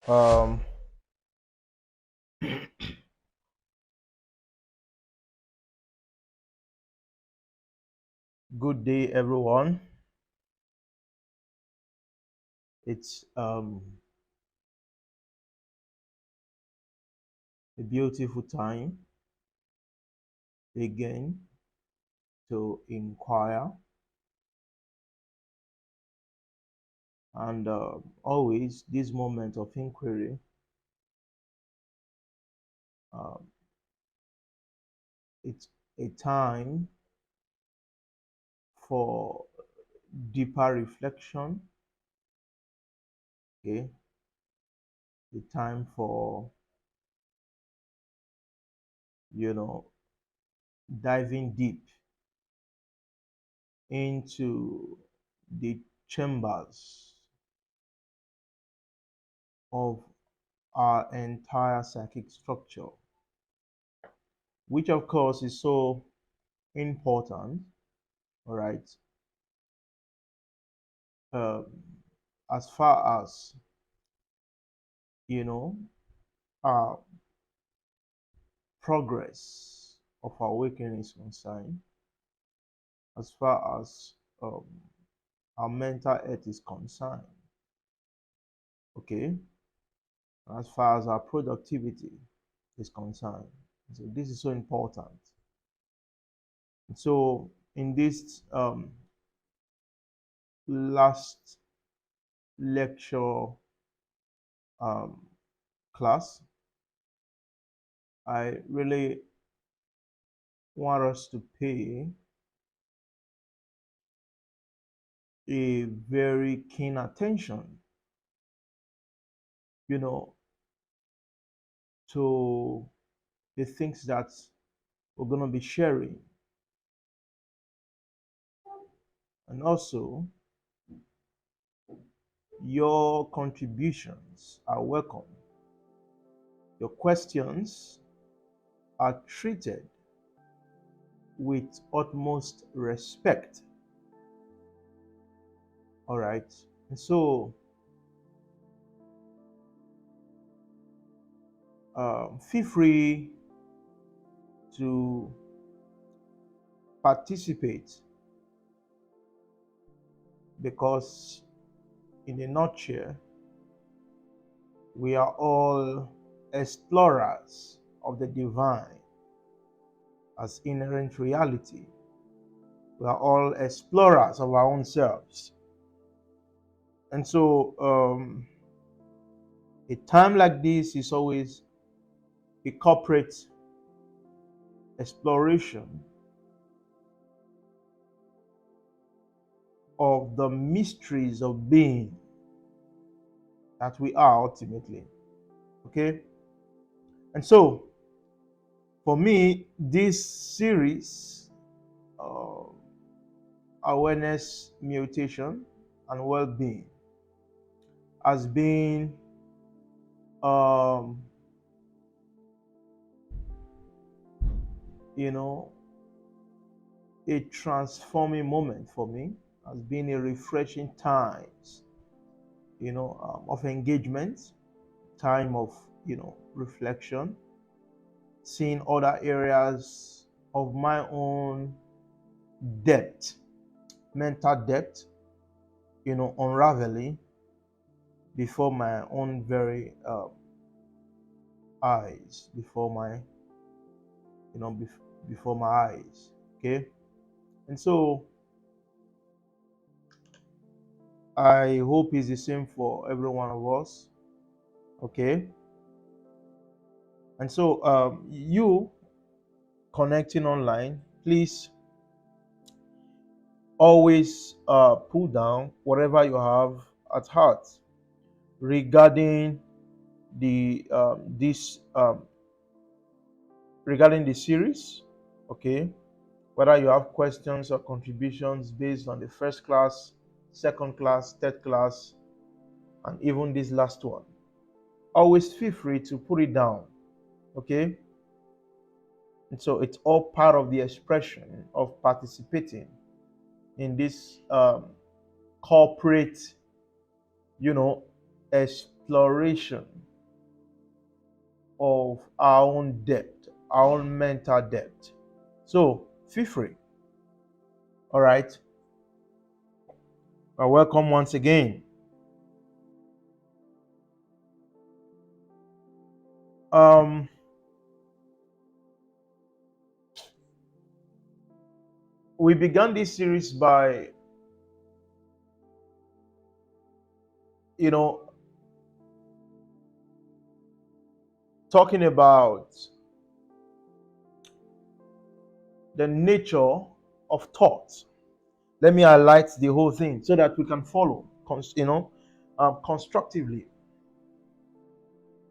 Um, Good day, everyone. It's a beautiful time again to inquire, and always this moment of inquiry. Uh, it's a time for deeper reflection. Okay, the time for you know diving deep into the chambers of our entire psychic structure, which of course is so important, all right, um, as far as you know our progress of our awakening is concerned, as far as our mental health is concerned, okay, as far as our productivity is concerned. So this is so important. So in this last lecture um, class, I really want us to pay a very keen attention, you know, to the things that we're going to be sharing. And also, your contributions are welcome. Your questions are treated with utmost respect. All right. And so, feel free to participate because, in a nutshell, we are all explorers of the divine as inherent reality. We are all explorers of our own selves. And so, a time like this is always a corporate exploration of the mysteries of being that we are ultimately. Okay? And so, for me, this series, uh, Awareness, Mutation, and Well-Being, has been um, you know, a transforming moment for me, has been a refreshing times, of engagement, time of, reflection, seeing other areas of my own depth, mental depth, unraveling before my own very eyes, you know, before my eyes. Okay. And so I hope it's the same for every one of us. Okay. And so you connecting online, please always pull down whatever you have at heart regarding the this regarding the series. Okay, whether you have questions or contributions based on the first class, second class, third class, and even this last one, always feel free to put it down. Okay, and so it's all part of the expression of participating in this corporate, you know, exploration of our own depth, our own mental depth. So feel free. All right. Welcome once again. We began this series by, talking about the nature of thought. Let me highlight the whole thing so that we can follow, constructively.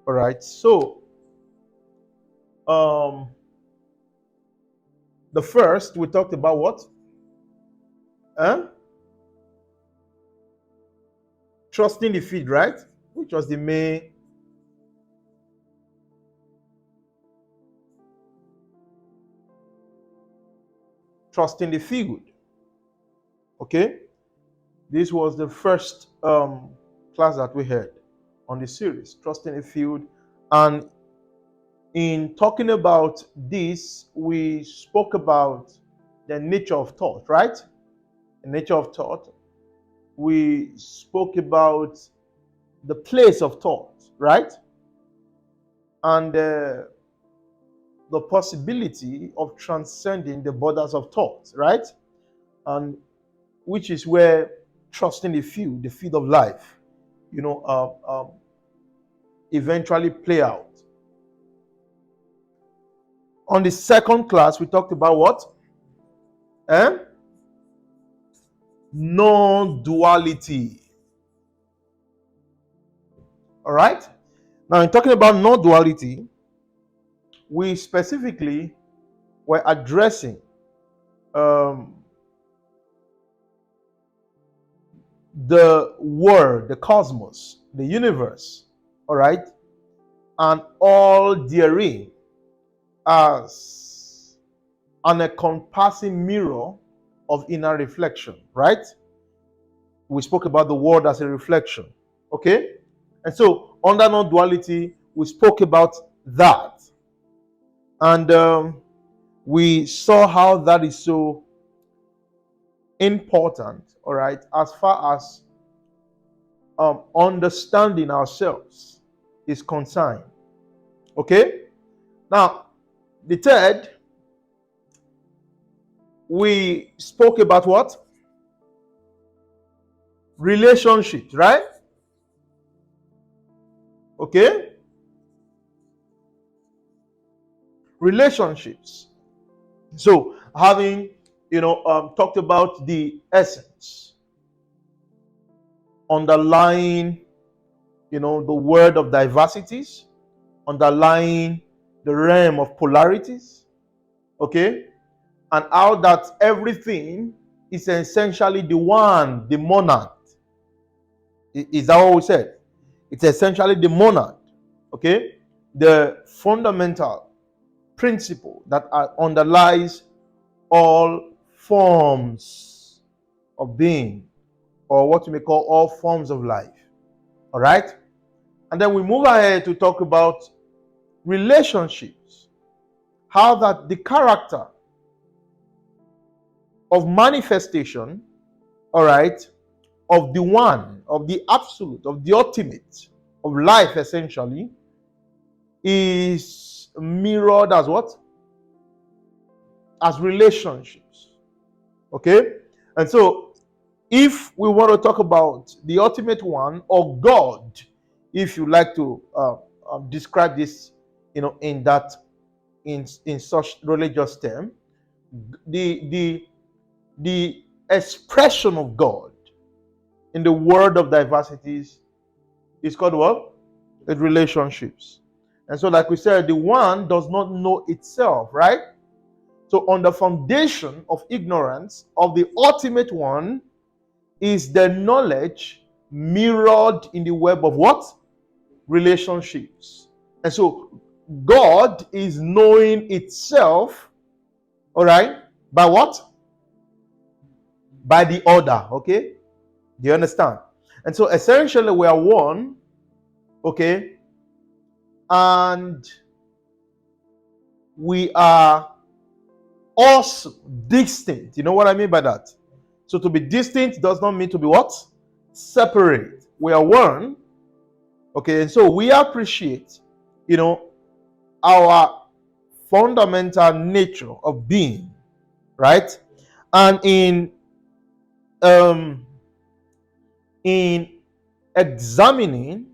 All right. So, the first we talked about what? Trusting the feed, right? Which was the main. Trusting the field. Okay, this was the first class that we had on the series, Trusting the Field. And in talking about this, we spoke about the nature of thought, right? The nature of thought. We spoke about the place of thought, right? And the possibility of transcending the borders of thought, right? And which is where trusting the field of life, eventually play out. On the second class, we talked about what? Non-duality. All right? Now, in talking about non-duality, we specifically were addressing the world, the cosmos, the universe, all right, and all therein as an encompassing mirror of inner reflection, right? We spoke about the world as a reflection, okay? And so, under non-duality, we spoke about that. And we saw how that is so important, all right, as far as understanding ourselves is concerned. Okay? Now, the third, we spoke about what? Relationships, right? Okay? Relationships. So, having, talked about the essence underlying, the word of diversities, underlying the realm of polarities, okay? And how that everything is essentially the one, the monad. Is that what we said? It's essentially the monad, okay? The fundamental principle that underlies all forms of being, or what you may call all forms of life. All right? And then we move ahead to talk about relationships. How that the character of manifestation, all right, of the one, of the absolute, of the ultimate, of life essentially, is mirrored as what? As relationships. Okay? And so, if we want to talk about the ultimate one, or God, if you like to describe this, in that, in such religious term, the expression of God in the world of diversities is called what? It's relationships. And so, like we said, the one does not know itself, right? So, on the foundation of ignorance of the ultimate one is the knowledge mirrored in the web of what? Relationships. And so, God is knowing itself, all right, by what? By the order, okay? Do you understand? And so, essentially, we are one Okay? And we are also distinct. You know what I mean by that? So to be distinct does not mean to be what? Separate. We are one. Okay, and so we appreciate, our fundamental nature of being, right? And in examining,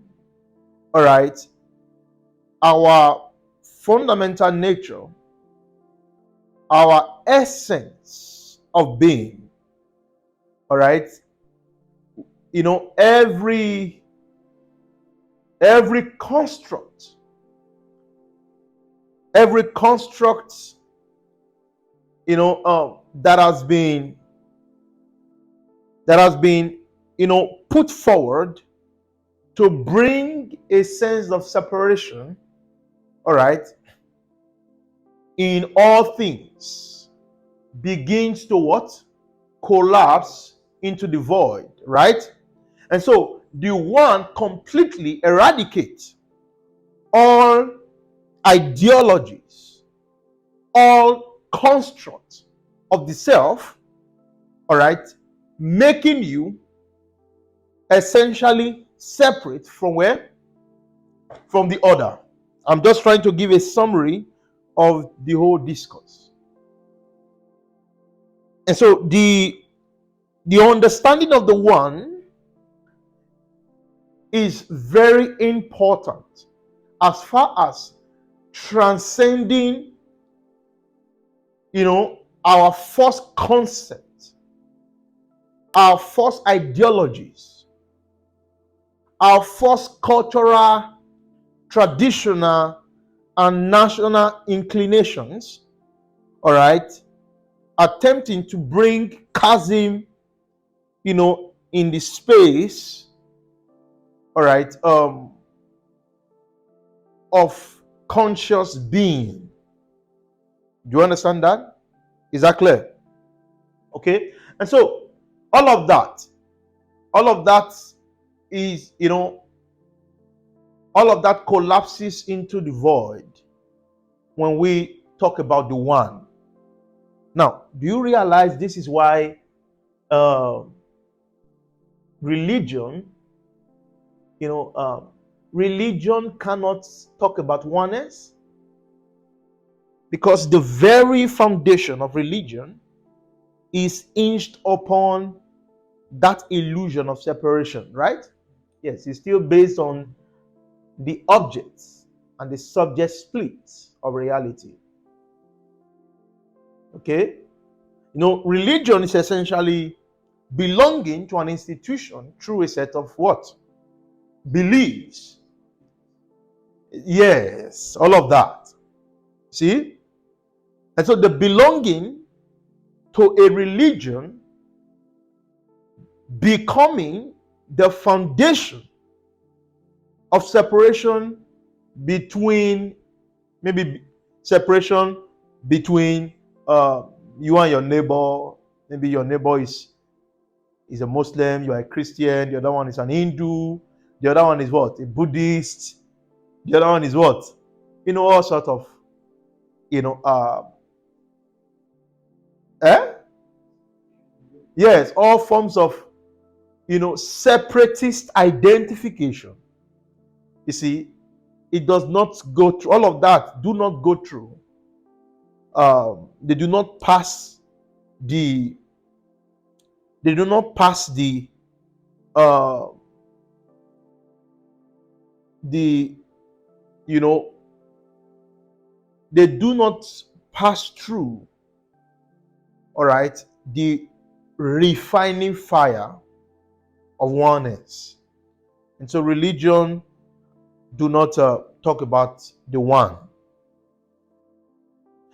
all right, our fundamental nature, our essence of being, all right, every construct, that has been put forward to bring a sense of separation, all right, in all things, begins to what? Collapse into the void, right? And so the one completely eradicates all ideologies, all constructs of the self, all right, making you essentially separate from where? From the other. I'm just trying to give a summary of the whole discourse. And so the understanding of the one is very important as far as transcending, our false concepts, our false ideologies, our false cultural, traditional, and national inclinations, all right, attempting to bring chasm, in the space, all right, of conscious being. Do you understand that? Is that clear? Okay. And so all of that is, all of that collapses into the void when we talk about the one. Now, do you realize this is why religion, religion cannot talk about oneness? Because the very foundation of religion is hinged upon that illusion of separation, right? Yes, it's still based on the objects and the subject splits of reality. Okay? Religion is essentially belonging to an institution through a set of what? Beliefs. Yes, all of that. See? And so the belonging to a religion becoming the foundation of separation between, maybe separation between you and your neighbor. Maybe your neighbor is a Muslim, you are a Christian, the other one is an Hindu, the other one is what? A Buddhist, the other one is what? All sort of, yes, all forms of, separatist identification. You see, it does not go through, all of that do not go through. They do not pass the they do not pass the they do not pass through, all right, the refining fire of oneness. And so religion do not talk about the one.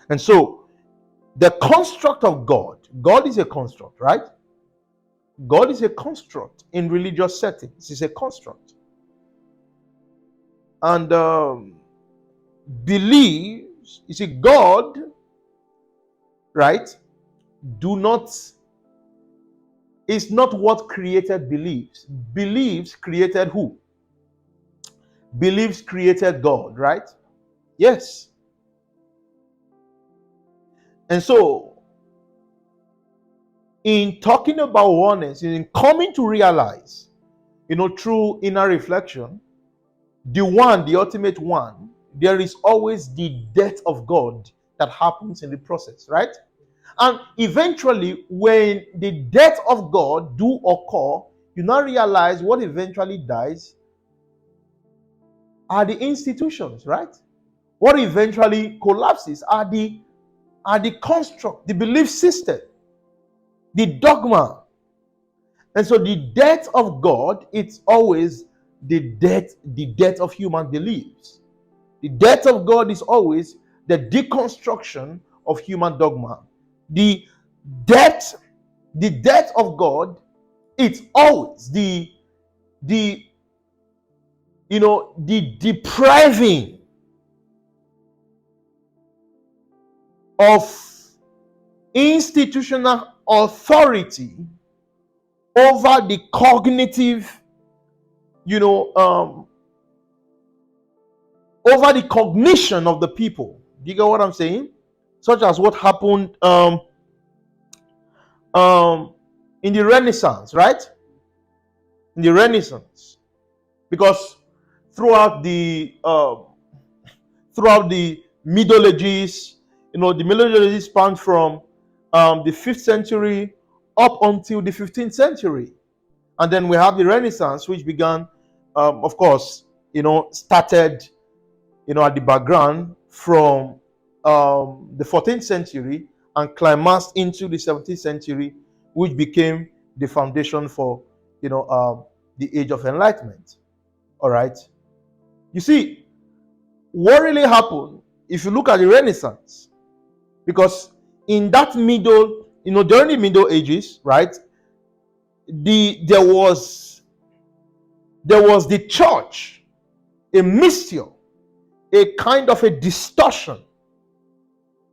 And so the construct of God is a construct, right? God is a construct in religious settings. It's a construct. And beliefs, you see, God, right, is not what created beliefs. Beliefs created who? beliefs created God, right? Yes. And so, in talking about oneness, in coming to realize, through inner reflection, the one, the ultimate one, there is always the death of God that happens in the process, right? And eventually, when the death of God do occur, you now realize what eventually dies are the institutions, right? What eventually collapses are the construct, the belief system, the dogma. And so the death of God, it's always the death of human beliefs. The death of God is always the deconstruction of human dogma. The death, of God, it's always the depriving of institutional authority over the cognitive, over the cognition of the people. Do you get what I'm saying? Such as what happened in the Renaissance, right? In the Renaissance, because throughout the Middle Ages, the Middle Ages spanned from the 5th century up until the 15th century, and then we have the Renaissance, which began, of course, started, at the background from the 14th century and climaxed into the 17th century, which became the foundation for, the Age of Enlightenment. All right. You see, what really happened, if you look at the Renaissance, because in that middle, during the Middle Ages, right, there was the church, a mixture, a kind of a distortion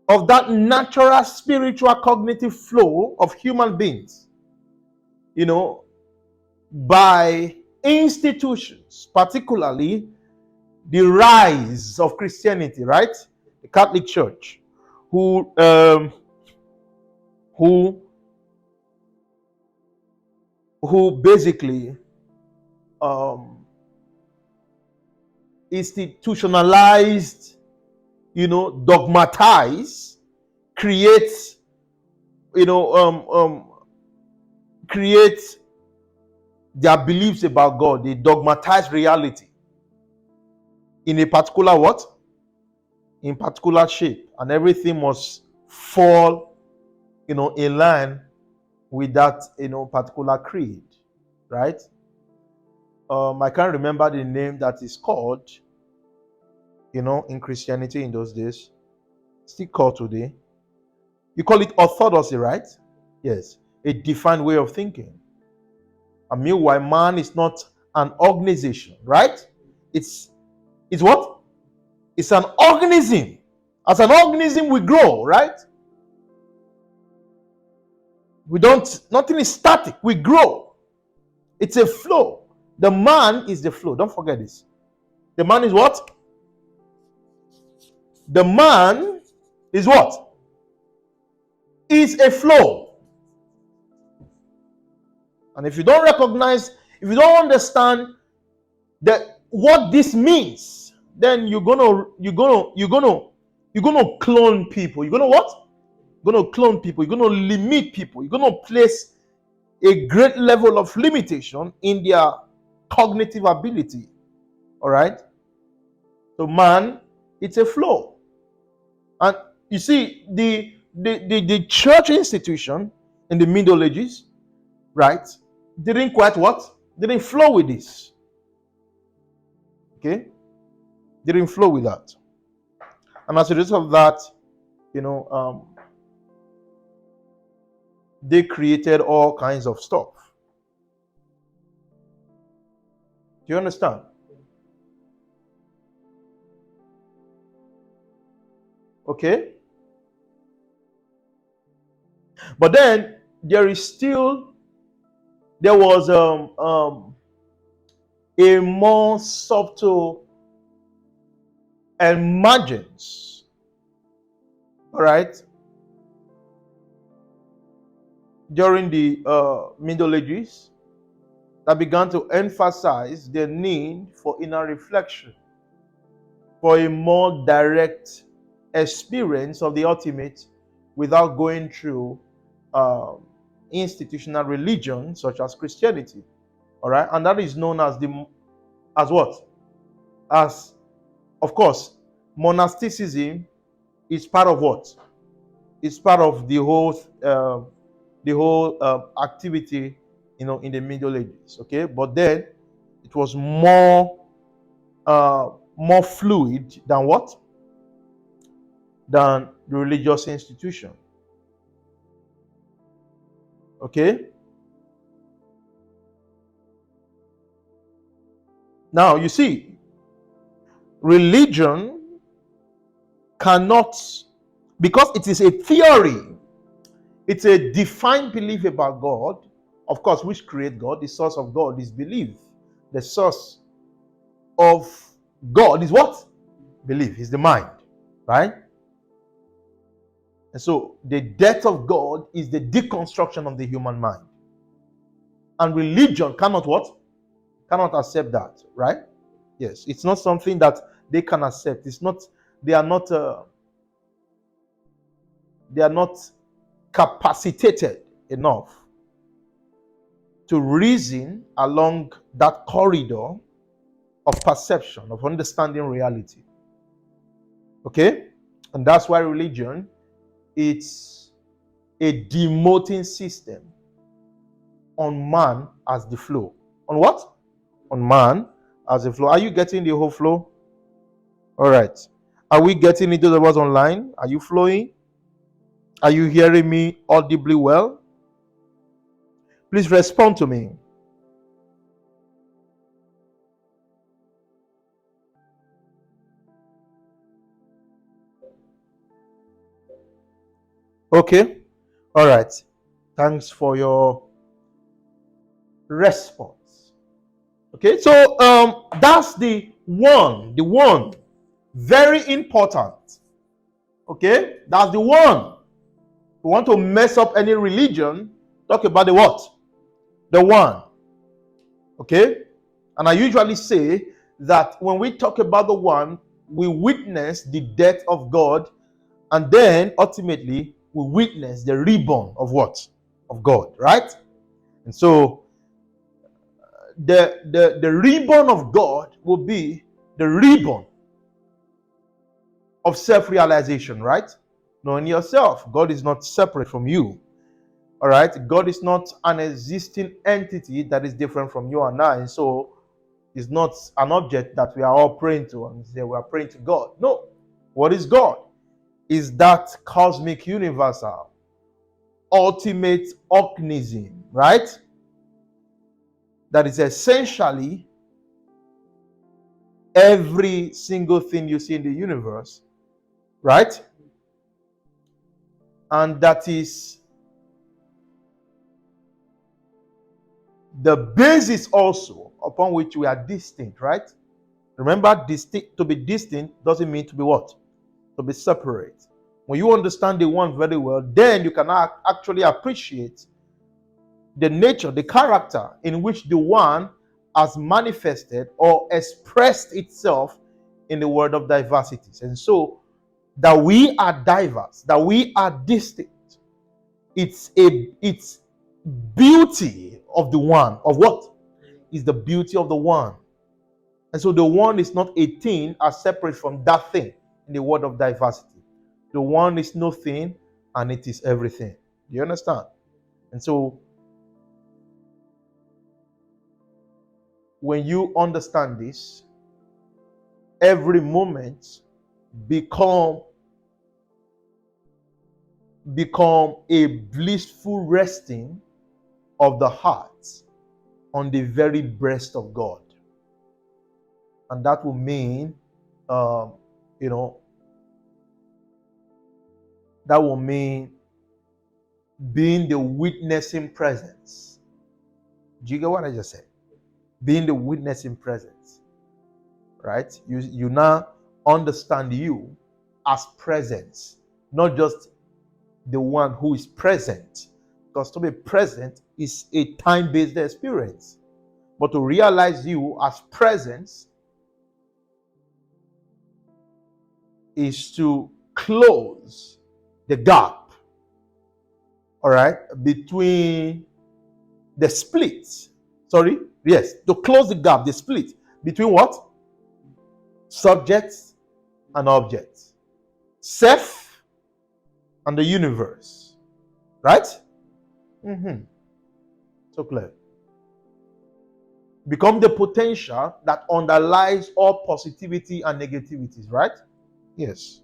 of that natural spiritual cognitive flow of human beings, by institutions, particularly the rise of Christianity, right? The Catholic Church, who basically institutionalized, dogmatized, creates, create their beliefs about God. They dogmatize reality in a particular what? In particular shape, and everything must fall, in line with that, particular creed, right? I can't remember the name that is called, in Christianity in those days, still called today. You call it orthodoxy, right? Yes, a defined way of thinking. And meanwhile, man is not an organization, right? It's what? It's an organism. As an organism, we grow, right? Nothing is static. We grow. It's a flow. The man is the flow. Don't forget this. The man is what? The man is what? Is a flow. And if you don't recognize, if you don't understand that what this means, then you're gonna clone people. You're gonna what? You're gonna clone people. You're gonna limit people. You're gonna place a great level of limitation in their cognitive ability. All right. So man, it's a flow. And you see, the church institution in the Middle Ages, right, didn't quite what? Didn't flow with this. Okay? Didn't flow with that. And as a result of that, they created all kinds of stuff. Do you understand? Okay? But then there was a more subtle emergence, all right, during the Middle Ages that began to emphasize the need for inner reflection, for a more direct experience of the ultimate without going through institutional religion such as Christianity. All right, and that is known as what? As, of course, monasticism is part of what? It's part of the whole activity, in the Middle Ages. Okay, but then it was more fluid than what? Than the religious institution. Okay. Now you see, religion cannot, because it is a theory, it's a defined belief about God, of course, which create God. The source of God is belief. The source of God is what? Belief. Is the mind, right? And so the death of God is the deconstruction of the human mind. And religion cannot what? Cannot accept that, right? Yes, it's not something that they can accept. It's not, they are not capacitated enough to reason along that corridor of perception, of understanding reality. Okay? And that's why religion, it's a demoting system on man as the flow. On what? On man as the flow. Are you getting the whole flow? All right. Are we getting into the words online? Are you flowing? Are you hearing me audibly well? Please respond to me. Okay. All right. Thanks for your response. Okay. So that's the one. Very important. Okay. That's the one. If you want to mess up any religion, talk about the what? The one. Okay. And I usually say that when we talk about the one, we witness the death of God, and then ultimately we witness the reborn of what? Of God, right? And so the reborn of God will be the reborn of self-realization, right? Knowing yourself. God is not separate from you. All right? God is not an existing entity that is different from you and I. And so it's not an object that we are all praying to and say we are praying to God. No. What is God? Is that cosmic universal, ultimate organism, right? That is essentially every single thing you see in the universe, right? And that is the basis also upon which we are distinct, right? Remember, to be distinct doesn't mean to be what? To be separate. When you understand the one very well, then you can actually appreciate the nature, the character in which the one has manifested or expressed itself in the world of diversities. And so that we are diverse, that we are distinct, it's beauty of the one. Of what? Is the beauty of the one. And so the one is not a thing as separate from that thing in the world of diversity. The one is no thing and it is everything. Do you understand? And so when you understand this, every moment become a blissful resting of the heart on the very breast of God. And that will mean, that will mean being the witnessing presence. Do you get what I just said? Being the witnessing presence, right? You now understand you as presence, not just the one who is present. Because to be present is a time-based experience. But to realize you as presence is to close the gap, all right, between the split. To close the gap, the split between what? Subjects and objects. Self and the universe. Right? So clear. Become the potential that underlies all positivity and negativities, right? Yes.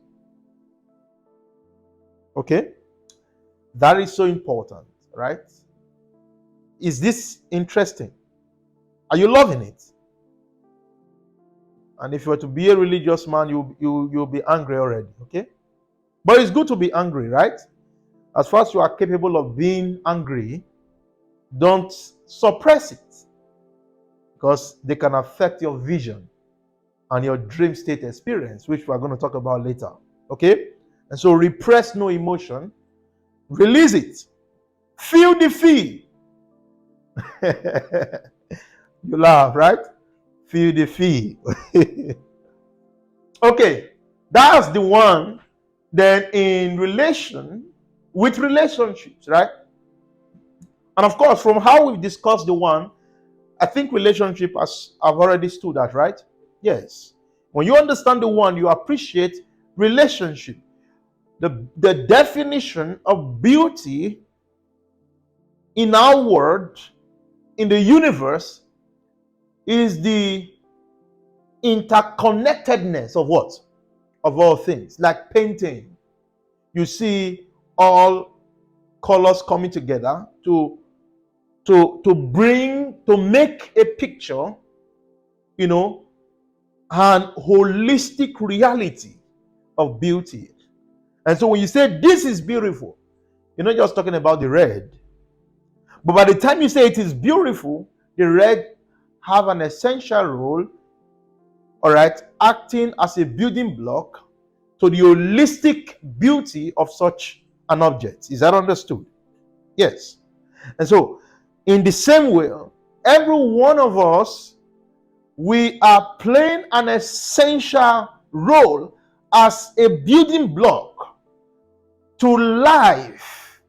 Okay? That is so important, right? Is this interesting? Are you loving it? And if you were to be a religious man, you'll be angry already, okay? But it's good to be angry, right? As far as you are capable of being angry, don't suppress it, because they can affect your vision and your dream state experience, which we're going to talk about later, okay? And so repress no emotion, release it, feel the feel. You laugh, right? Feel the feel. Okay, that's the one. Then in with relationships, right? And of course, from how we've discussed the one, I think relationship, as I've already stood at, right? Yes. When you understand the one, you appreciate relationship. The definition of beauty in our world, in the universe, is the interconnectedness of what? Of all things. Like painting. You see all colors coming together to make a picture, an holistic reality of beauty. And so when you say this is beautiful, you're not just talking about the red. But by the time you say it is beautiful, the red have an essential role, all right, acting as a building block to the holistic beauty of such an object. Is that understood? Yes. And so, in the same way, every one of us, we are playing an essential role as a building block to life,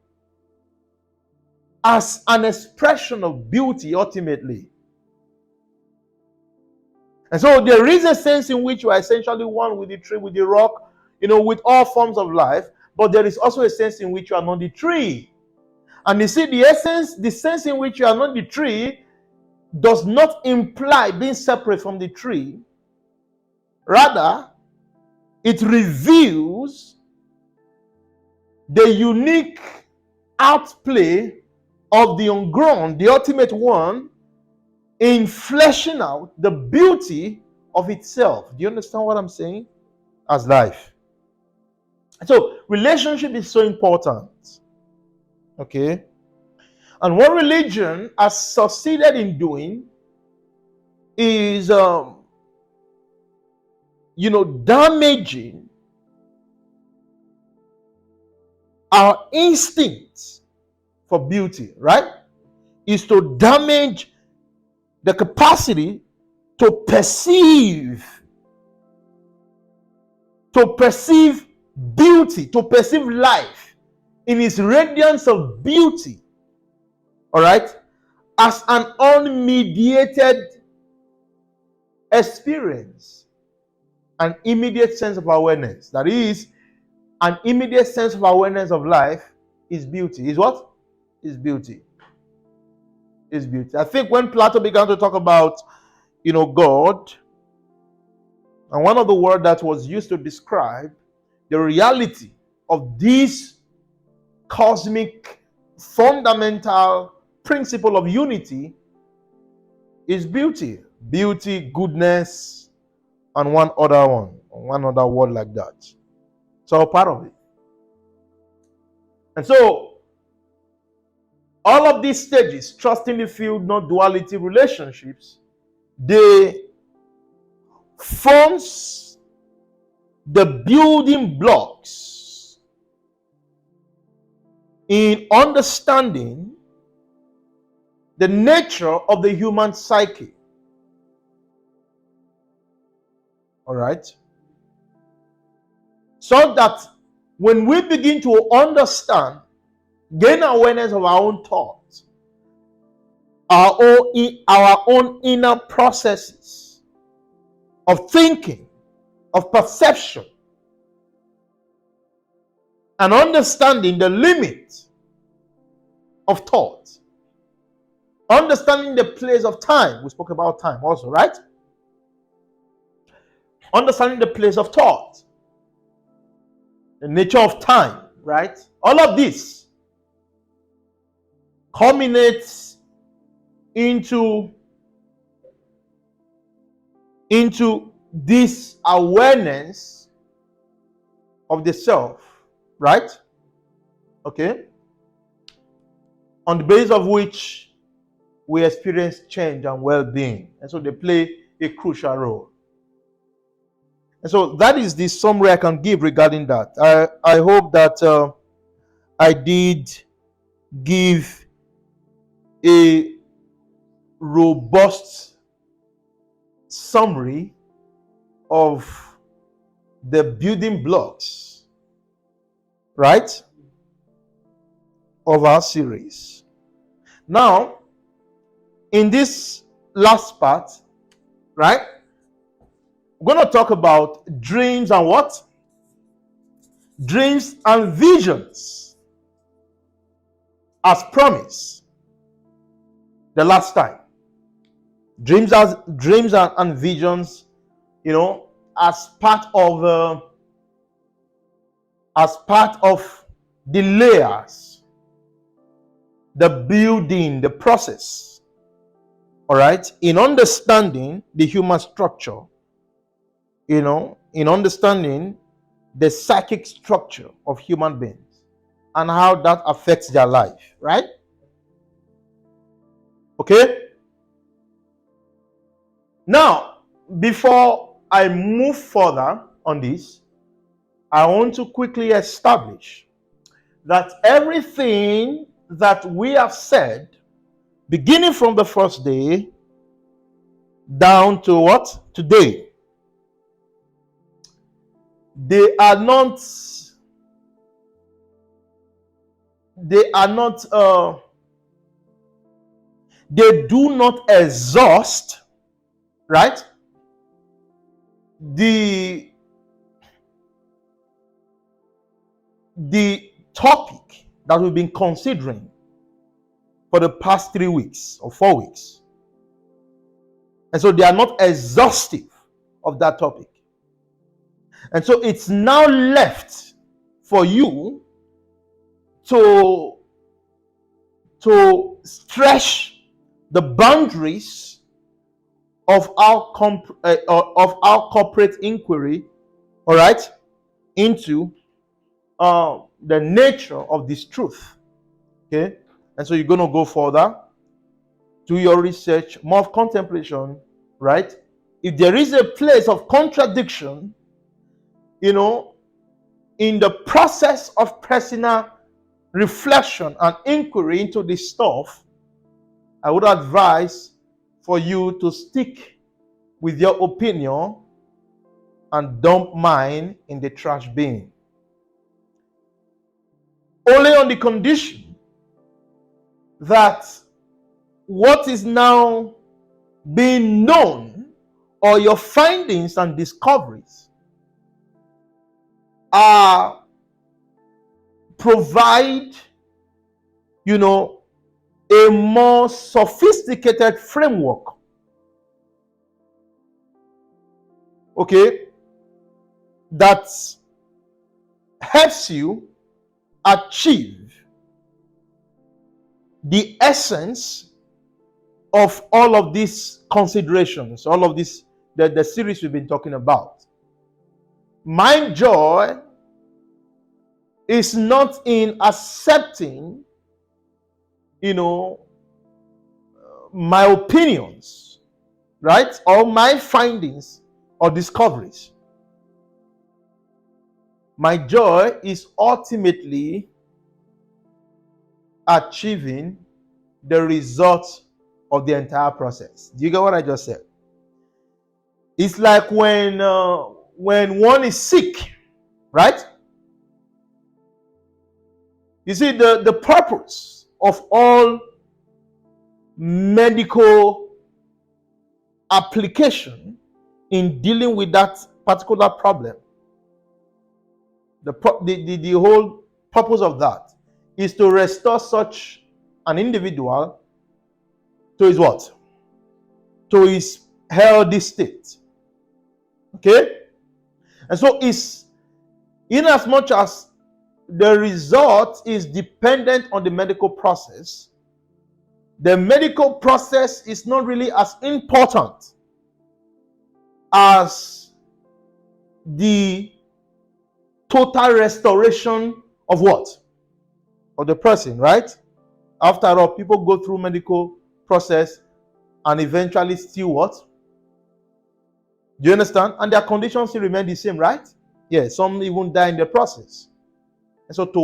as an expression of beauty ultimately. And so there is a sense in which you are essentially one with the tree, with the rock, with all forms of life, but there is also a sense in which you are not the tree. And you see, the sense in which you are not the tree does not imply being separate from the tree. Rather, it reveals the unique outplay of the ungrown, the ultimate one, in fleshing out the beauty of itself. Do you understand what I'm saying? As life. So, relationship is so important. Okay? And what religion has succeeded in doing is, damaging our instincts for beauty, right? Is to damage the capacity to perceive beauty, to perceive life in its radiance of beauty, all right, as an unmediated experience, an immediate sense of awareness. That is, an immediate sense of awareness of life is beauty. Is what? Is beauty. Is beauty. I think when Plato began to talk about, God, and one of the words that was used to describe the reality of this cosmic fundamental principle of unity is beauty. Beauty, goodness, and one other word like that. It's all part of it. And so, all of these stages, trusting the field, not duality relationships, they forms the building blocks in understanding the nature of the human psyche. All right? So that when we begin to understand, gain awareness of our own thoughts, our own inner processes of thinking, of perception, and understanding the limit of thought, understanding the place of time. We spoke about time also, right? Understanding the place of thought, the nature of time, right? All of this culminates into this awareness of the self, right? Okay? On the basis of which we experience change and well-being. And so they play a crucial role. And so that is the summary I can give regarding that. I hope that I did give a robust summary of the building blocks, right, of our series. Now, in this last part, right, we're going to talk about dreams and what? Dreams and visions, as promised the last time. Dreams and visions, as part of the layers, the building, the process, all right, in understanding the human structure, in understanding the psychic structure of human beings and how that affects their life, right? Okay? Now, before I move further on this, I want to quickly establish that everything that we have said, beginning from the first day down to what? Today, they do not exhaust, right, the topic that we've been considering for the past 3 weeks or 4 weeks. And so they are not exhaustive of that topic. And so it's now left for you to stretch the boundaries of our corporate inquiry, all right, into the nature of this truth. Okay? And so you're going to go further, do your research, more of contemplation, right? If there is a place of contradiction, in the process of personal reflection and inquiry into this stuff, I would advise for you to stick with your opinion and dump mine in the trash bin. Only on the condition that what is now being known, or your findings and discoveries, provide, a more sophisticated framework, okay, that helps you achieve the essence of all of these considerations, all of this, the series we've been talking about. My joy is not in accepting, my opinions, right, or my findings or discoveries. My joy is ultimately achieving the result of the entire process. Do you get what I just said? It's like when one is sick, right? You see, the purpose of all medical application in dealing with that particular problem, the whole purpose of that is to restore such an individual to his what? To his healthy state. Okay? And so it's in as much as the result is dependent on the medical process, the medical process is not really as important as the total restoration of what? Of the person, right? After all, people go through medical process and eventually still what? Do you understand? And their conditions still remain the same, right? Yeah, some even die in the process. And so to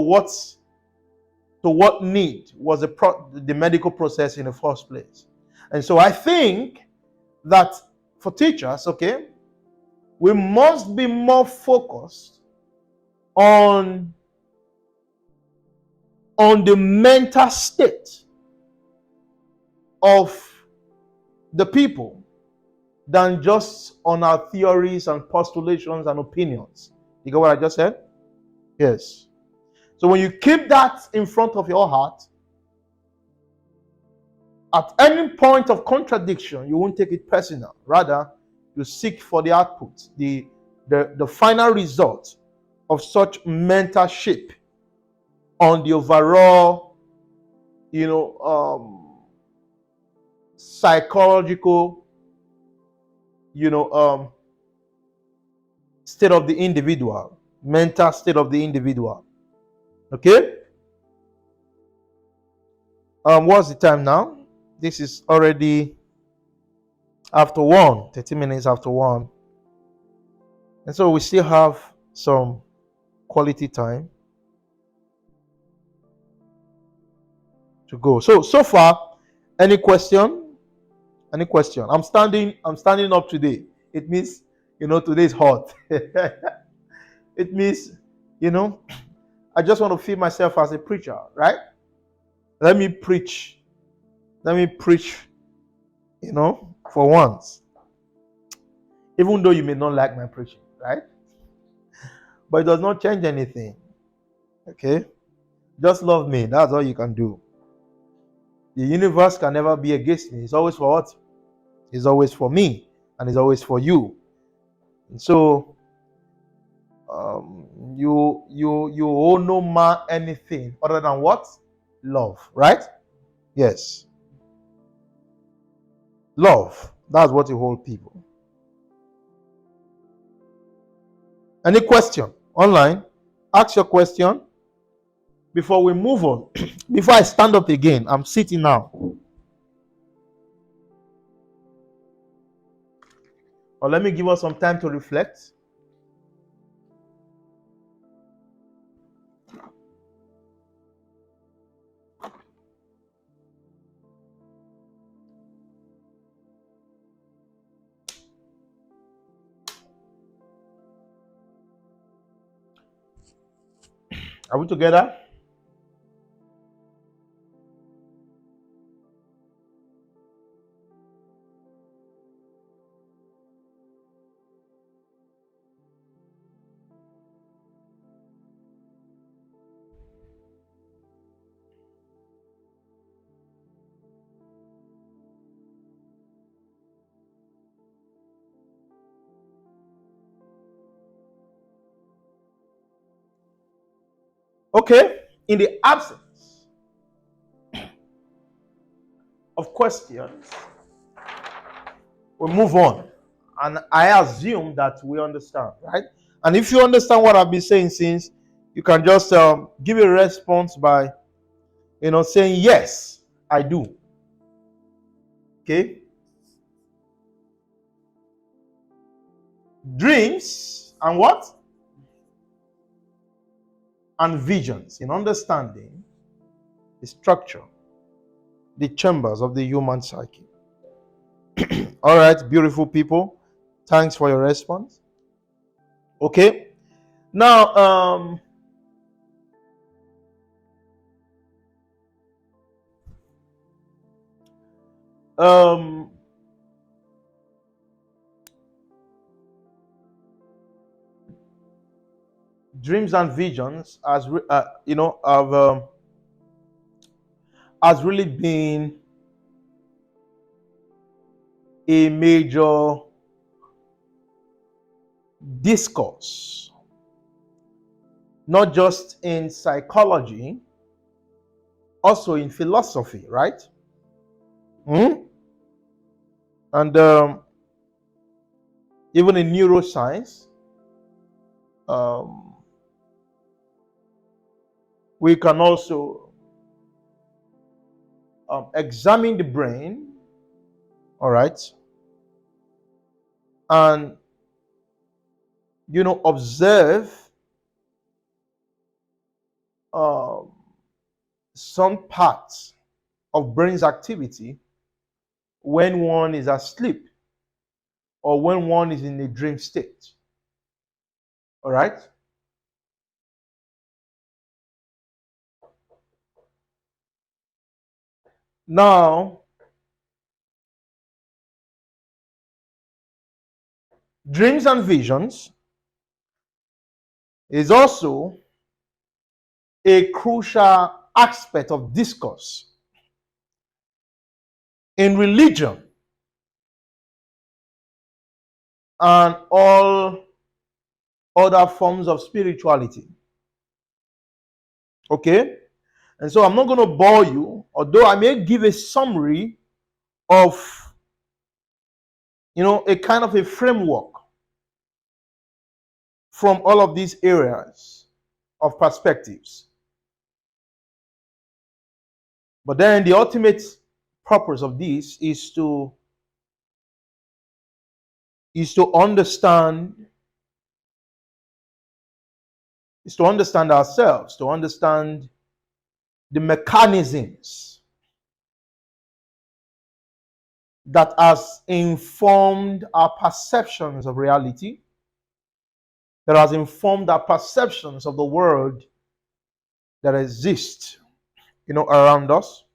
what need was the medical process in the first place? And so I think that for teachers, okay, we must be more focused on the mental state of the people than just on our theories and postulations and opinions. You get what I just said? Yes. So when you keep that in front of your heart, at any point of contradiction, you won't take it personal. Rather, you seek for the output, the final result of such mental shape on the overall, psychological, state of the individual, mental state of the individual. Okay? What's the time now? This is already after 1, 30 minutes after 1. And so we still have some quality time to go. So far, any question? Any question? I'm standing up today. It means, today is hot. It means, I just want to feel myself as a preacher, right? Let me preach, for once. Even though you may not like my preaching, right? But it does not change anything. Okay? Just love me. That's all you can do. The universe can never be against me. It's always for what? It's always for me. And it's always for you. And so, you owe no man anything other than what? Love. Right? Yes. Love. That's what you hold people. Any question online? Ask your question before we move on. Before I stand up again, I'm sitting now. Or let me give us some time to reflect. Are we together? Okay. In the absence of questions, we move on. And I assume that we understand, right? And if you understand what I've been saying since, you can just give a response by, saying, yes, I do. Okay? Dreams and what? and visions in understanding the structure, the chambers of the human psyche. All right, beautiful people. Thanks for your response. Okay. Now, dreams and visions has really been a major discourse, not just in psychology, also in philosophy, right? And even in neuroscience, we can also examine the brain, all right, and observe some parts of brain's activity when one is asleep or when one is in a dream state. All right. Now, dreams and visions is also a crucial aspect of discourse in religion and all other forms of spirituality. Okay? And so I'm not going to bore you, although I may give a summary of, a kind of a framework from all of these areas of perspectives. But then the ultimate purpose of this is to understand ourselves, to understand the mechanisms that has informed our perceptions of reality, that has informed our perceptions of the world that exists, around us,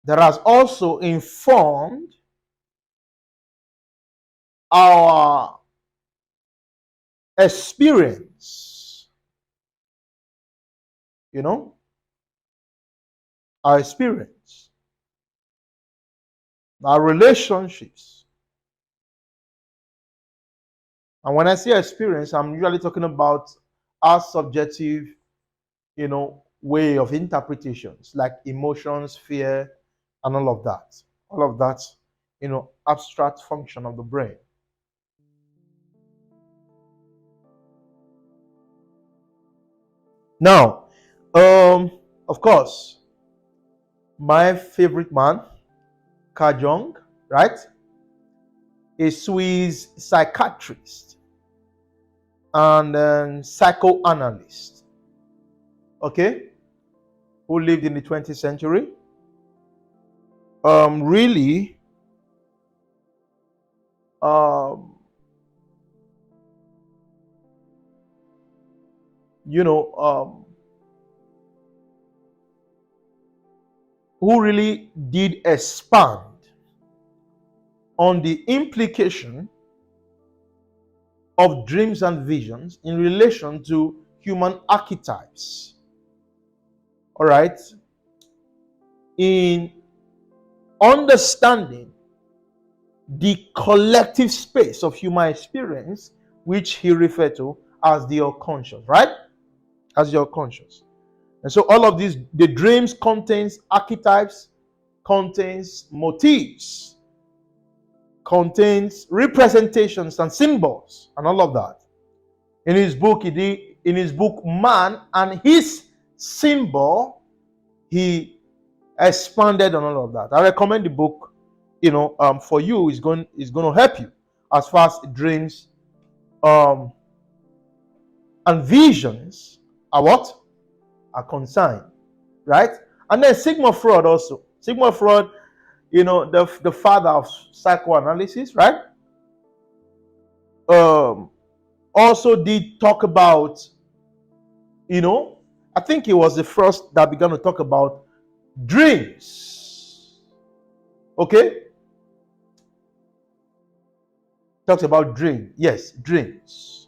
that has also informed our experience, our experience, our relationships. And when I say experience, I'm usually talking about our subjective, way of interpretations, like emotions, fear, and all of that. All of that, abstract function of the brain. Now, of course, my favorite man, Carl Jung, right? A Swiss psychiatrist and psychoanalyst, okay, who lived in the 20th century. Really, who really did expand on the implication of dreams and visions in relation to human archetypes. All right? In understanding the collective space of human experience, which he referred to as the unconscious, right? As the unconscious. And so all of these, the dreams contains archetypes, contains motifs, contains representations and symbols, and all of that. In his book, Man and His Symbol, he expanded on all of that. I recommend the book, for you. Is going to help you as far as dreams, and visions are what? Are consigned, right? And then Sigmund Freud also. Sigmund Freud, the father of psychoanalysis, right? Also did talk about, I think he was the first that began to talk about dreams. Okay? Talks about dream. Yes, dreams.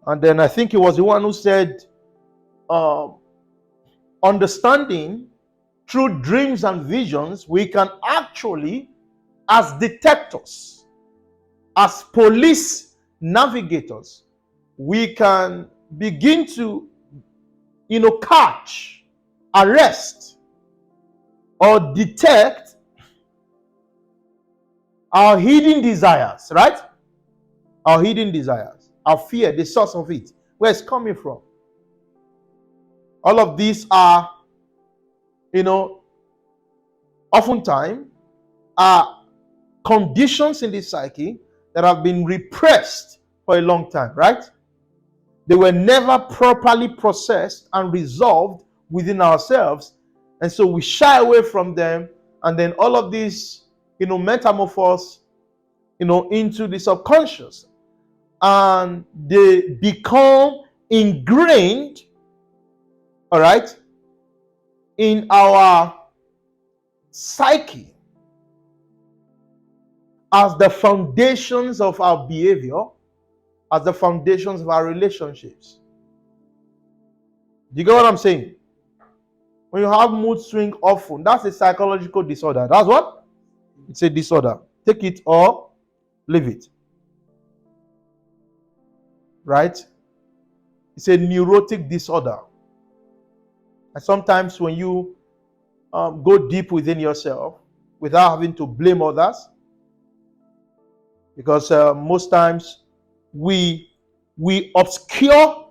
And then I think he was the one who said, understanding through dreams and visions, we can actually, as detectors, as police navigators, we can begin to, catch, arrest, or detect our hidden desires, right? Our hidden desires, our fear, the source of it, where it's coming from. All of these are, oftentimes are conditions in the psyche that have been repressed for a long time, right? They were never properly processed and resolved within ourselves. And so we shy away from them. And then all of these, metamorphose, into the subconscious. And they become ingrained, all right, in our psyche as the foundations of our behavior, as the foundations of our relationships. Do you get what I'm saying? When you have mood swing often, that's a psychological disorder. That's what? It's a disorder. Take it or leave it. Right? It's a neurotic disorder. And sometimes when you go deep within yourself without having to blame others, because most times we obscure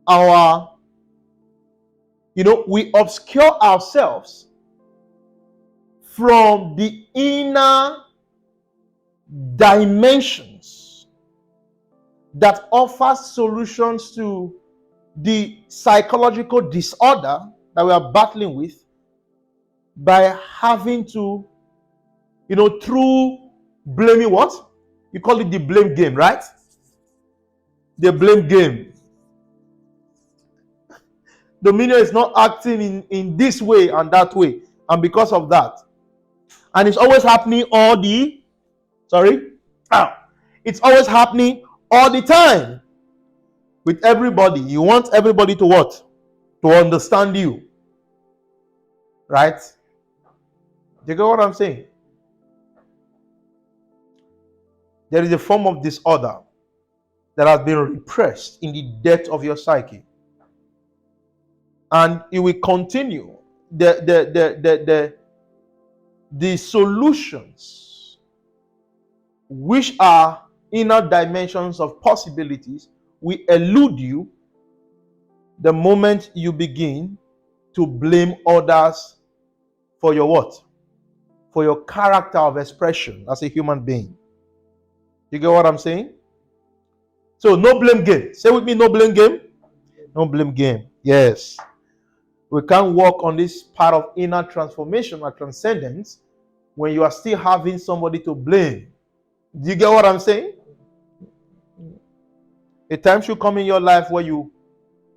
our, we obscure ourselves from the inner dimensions that offer solutions to the psychological disorder that we are battling with, by having to, through blaming what? You call it the blame game, right? The blame game. Dominion is not acting in this way and that way, and because of that. And it's always happening it's always happening all the time with everybody. You want everybody to what? To understand you. Right? Do you get what I'm saying? There is a form of disorder that has been repressed in the depth of your psyche. And it will continue. The solutions, which are inner dimensions of possibilities, will elude you the moment you begin to blame others for your what? For your character of expression as a human being. You get what I'm saying? So no blame game. Say with me, no blame game. No blame game. Yes. We can't work on this part of inner transformation or transcendence when you are still having somebody to blame. Do you get what I'm saying? A time should come in your life where you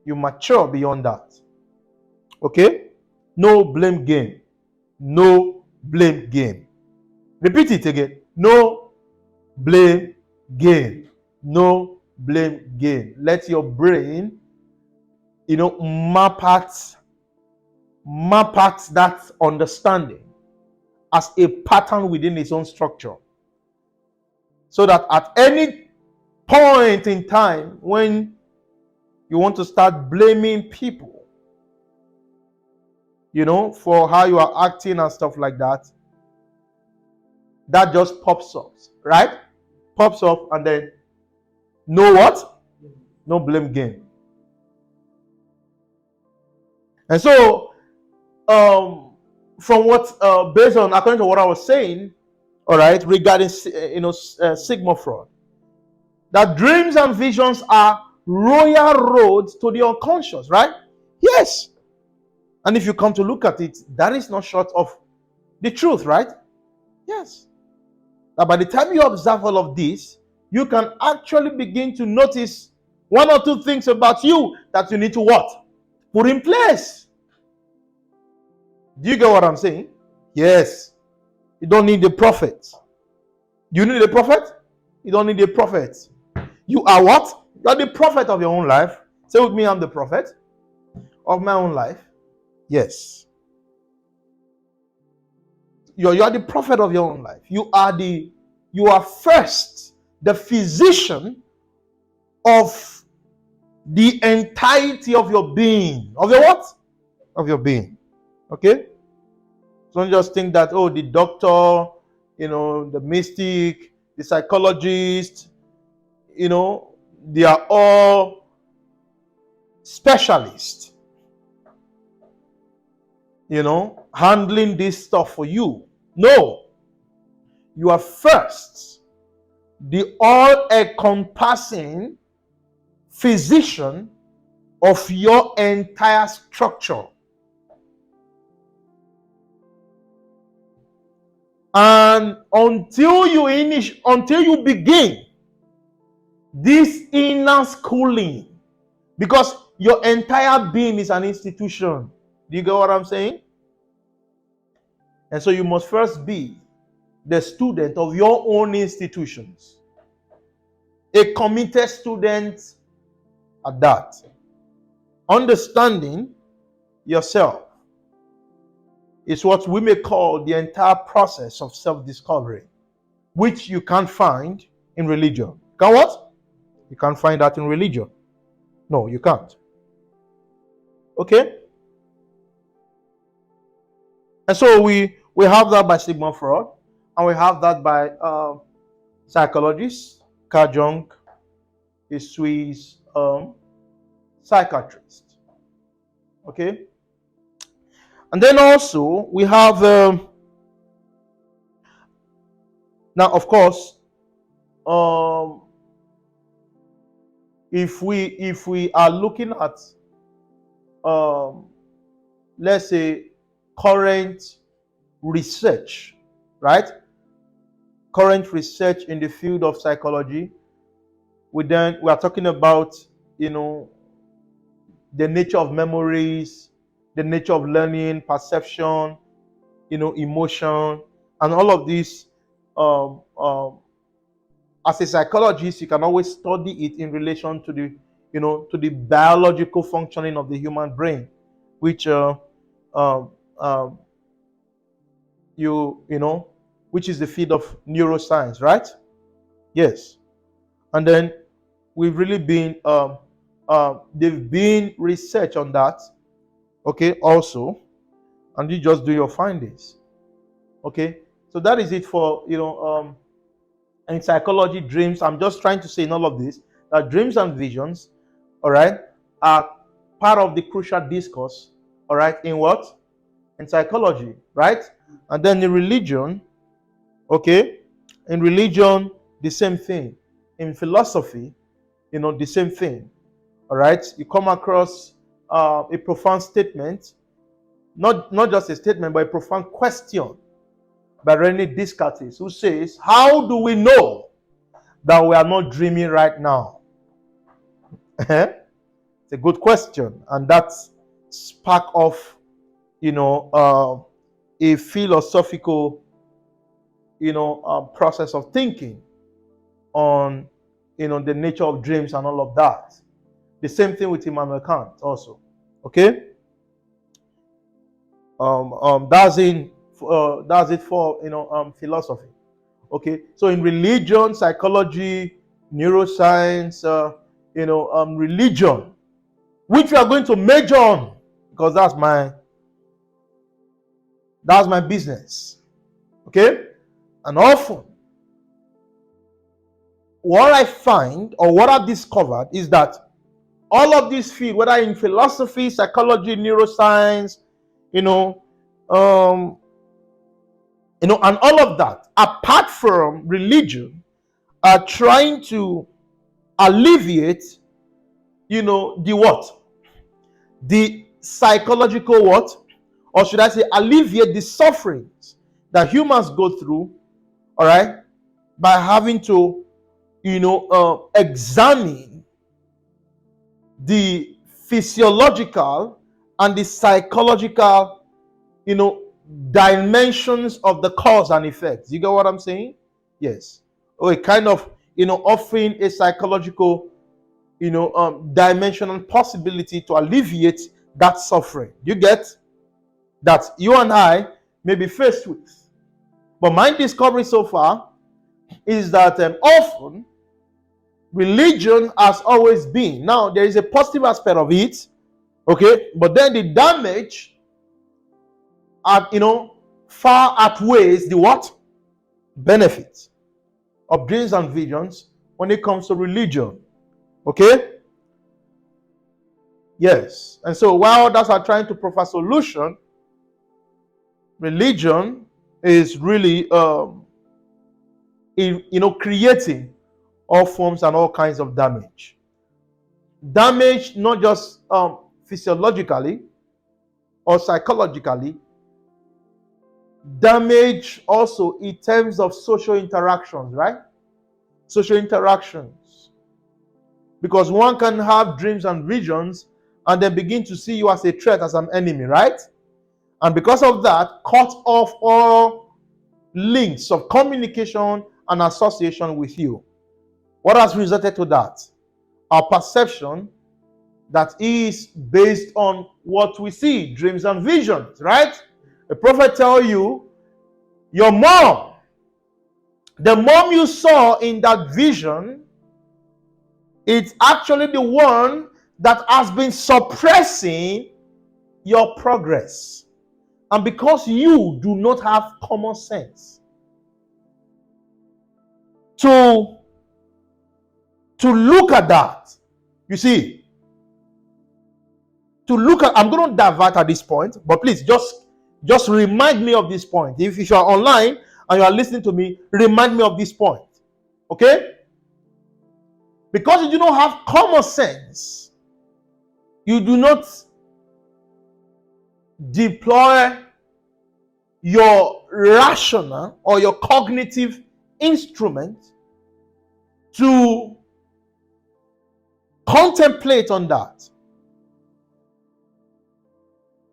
mature beyond that. Okay? No blame game. No blame game. Repeat it again. No blame game. No blame game. Let your brain, map out that understanding as a pattern within its own structure. So that at any point in time when you want to start blaming people, for how you are acting and stuff like that, that just pops up, right? Pops up, and then no what? No blame game. And so, from what, based on, according to what I was saying, all right, regarding, Sigmund Freud, that dreams and visions are royal roads to the unconscious, right? Yes. And if you come to look at it, that is not short of the truth, right? Yes. Now, by the time you observe all of this, you can actually begin to notice one or two things about you that you need to what? Put in place. Do you get what I'm saying? Yes. You don't need a prophet. You need a prophet? You don't need a prophet. You are what? You are the prophet of your own life. Say with me, I'm the prophet of my own life. Yes. You are the prophet of your own life. You are first the physician of the entirety of your being. Of your what? Of your being. Okay? So don't just think that, oh, the doctor, the mystic, the psychologist, they are all specialists, handling this stuff for you. No. You are first the all-encompassing physician of your entire structure. And until you begin this inner schooling, because your entire being is an institution. Do you get what I'm saying? And so you must first be the student of your own institutions. A committed student at that. Understanding yourself is what we may call the entire process of self-discovery, which you can't find in religion. Can what? You can't find that in religion. No, you can't. Okay? And so we have that by Sigmund Freud, and we have that by psychologists. Carl Jung, a Swiss psychiatrist. Okay? And then also we have now, of course, if we are looking at let's say current research, right? Current research in the field of psychology, we are talking about the nature of memories, the nature of learning, perception, emotion, and all of this. As a psychologist, you can always study it in relation to the biological functioning of the human brain, which which is the field of neuroscience, right? Yes. And then we've really been they've been research on that, okay, also, and you just do your findings. Okay, so that is it for in psychology. Dreams, I'm just trying to say in all of this that dreams and visions, all right, are part of the crucial discourse, all right, in what? In psychology, right? And then in religion, okay, in religion, the same thing. In philosophy, the same thing. All right, you come across a profound statement, not just a statement, but a profound question by René Descartes, who says, "How do we know that we are not dreaming right now?" It's a good question, and that's spark of a philosophical process of thinking on the nature of dreams and all of that. The same thing with Immanuel Kant also. Okay. That's it for philosophy. Okay. So in religion, psychology, neuroscience, religion, which we are going to major on, because that's my business. Okay. And often, what I find or what I've discovered is that all of these fields, whether in philosophy, psychology, neuroscience, and all of that, apart from religion, are trying to alleviate, the what? The psychological what? Or should I say alleviate the sufferings that humans go through, all right, by having to, examine the physiological and the psychological, dimensions of the cause and effect. You get what I'm saying? Yes. Or a kind of, offering a psychological, dimension and possibility to alleviate that suffering. You get that you and I may be faced with. But my discovery so far is that often religion has always been. Now, there is a positive aspect of it, okay, but then the damage far outweighs the what? Benefit of dreams and visions when it comes to religion. Okay? Yes. And so while others are trying to provide solution, religion is really creating all forms and all kinds of damage. Damage not just physiologically or psychologically, damage also in terms of social interactions, right? Social interactions. Because one can have dreams and visions and then begin to see you as a threat, as an enemy, right? And because of that, cut off all links of communication and association with you. What has resulted to that? Our perception that is based on what we see, dreams and visions, right? The prophet tell you, your mom, the mom you saw in that vision, it's actually the one that has been suppressing your progress. And because you do not have common sense to look at that, you see, I'm going to divert at this point, but please just remind me of this point. If you are online and you are listening to me, remind me of this point. Okay? Because you do not have common sense, you do not deploy your rational or your cognitive instrument to contemplate on that,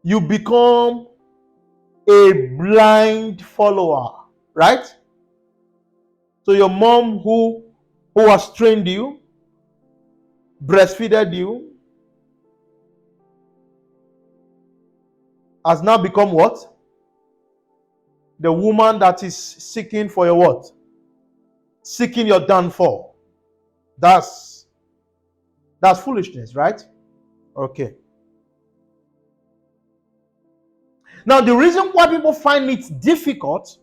you become a blind follower, right? So your mom who has trained you, breastfeeded you, has now become what? The woman that is seeking for your what? Seeking your downfall. That's foolishness, right? Okay. Now, the reason why people find it difficult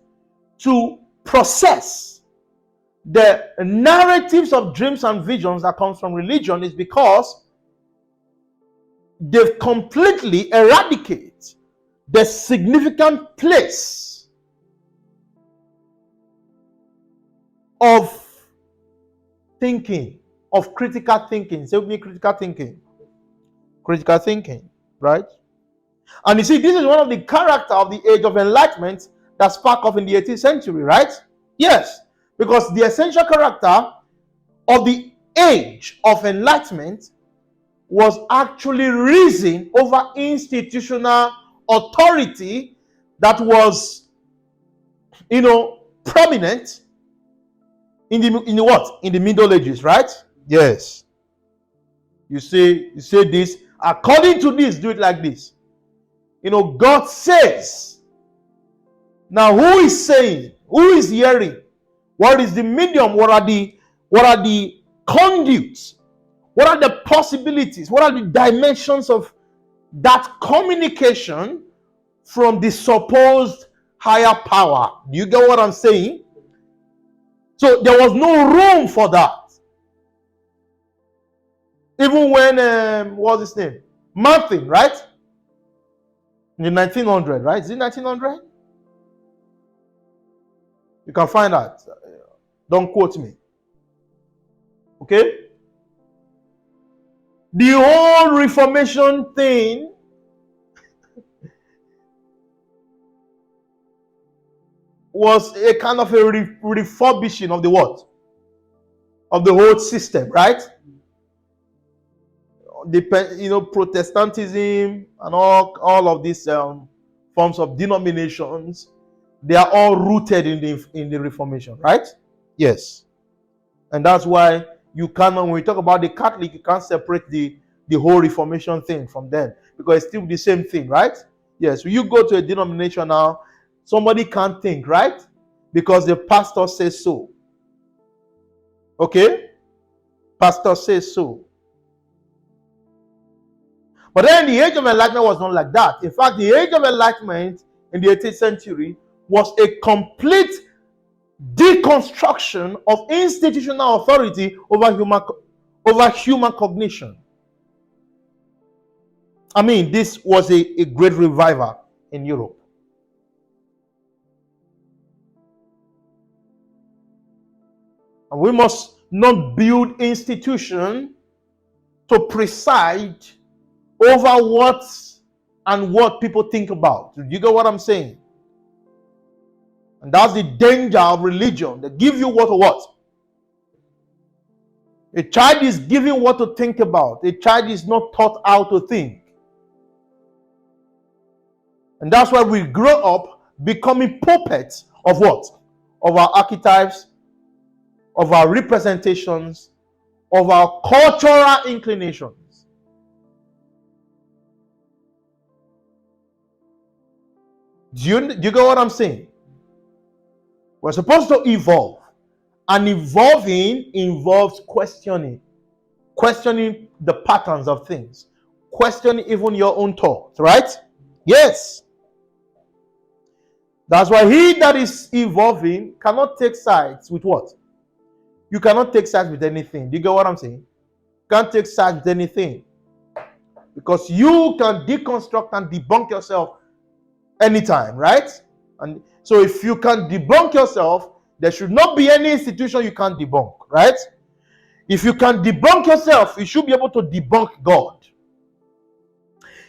to process the narratives of dreams and visions that comes from religion is because they've completely eradicated the significant place of thinking, of critical thinking. Say with me, critical thinking. Critical thinking, right? And you see, this is one of the character of the Age of Enlightenment that sparked off in the 18th century, right? Yes, because the essential character of the Age of Enlightenment was actually reason over institutional authority that was, prominent in the what? In the Middle Ages, right? Yes. You say this, according to this, do it like this. God says. Now, who is saying? Who is hearing? What is the medium? What are the conduits? What are the possibilities? What are the dimensions of that communication from the supposed higher power? Do you get what I'm saying? So there was no room for that. Even when, what's his name? Martin, right? In the 1900, right? Is it 1900? You can find out. Don't quote me. Okay? The whole Reformation thing was a kind of a refurbishing of the what? Of the whole system, right? Protestantism and all of these forms of denominations, they are all rooted in the Reformation, right? Yes. And that's why you cannot, when we talk about the Catholic, you can't separate the whole Reformation thing from them, because it's still the same thing, right? Yes. When you go to a denomination now, somebody can't think, right? Because the pastor says so. Okay? Pastor says so. But then the Age of Enlightenment was not like that. In fact, the Age of Enlightenment in the 18th century was a complete deconstruction of institutional authority over human cognition. I mean, this was a great revival in Europe. And we must not build institutions to preside over what people think about. Do you get what I'm saying? And that's the danger of religion. They give you what? A child is given what to think about. A child is not taught how to think. And that's why we grow up becoming puppets of what? Of our archetypes, of our representations, of our cultural inclinations. Do you get what I'm saying? We're supposed to evolve. And evolving involves questioning the patterns of things, questioning even your own thoughts, right? Yes. That's why he that is evolving cannot take sides with what? You cannot take sides with anything. Do you get what I'm saying? You can't take sides with anything. Because you can deconstruct and debunk yourself anytime, right? And so if you can debunk yourself, there should not be any institution you can't debunk, right? If you can debunk yourself, you should be able to debunk God.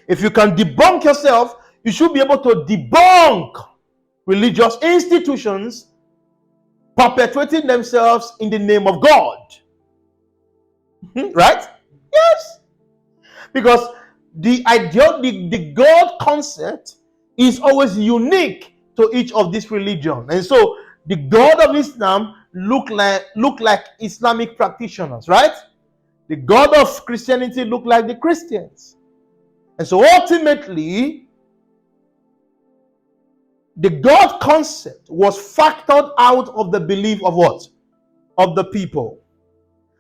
If you can debunk yourself, you should be able to debunk religious institutions perpetuating themselves in the name of God. Right? Yes. Because the God concept is always unique to each of these religions. And so the God of Islam look like Islamic practitioners, right? The God of Christianity look like the Christians. And so ultimately, the God concept was factored out of the belief of what? Of the people.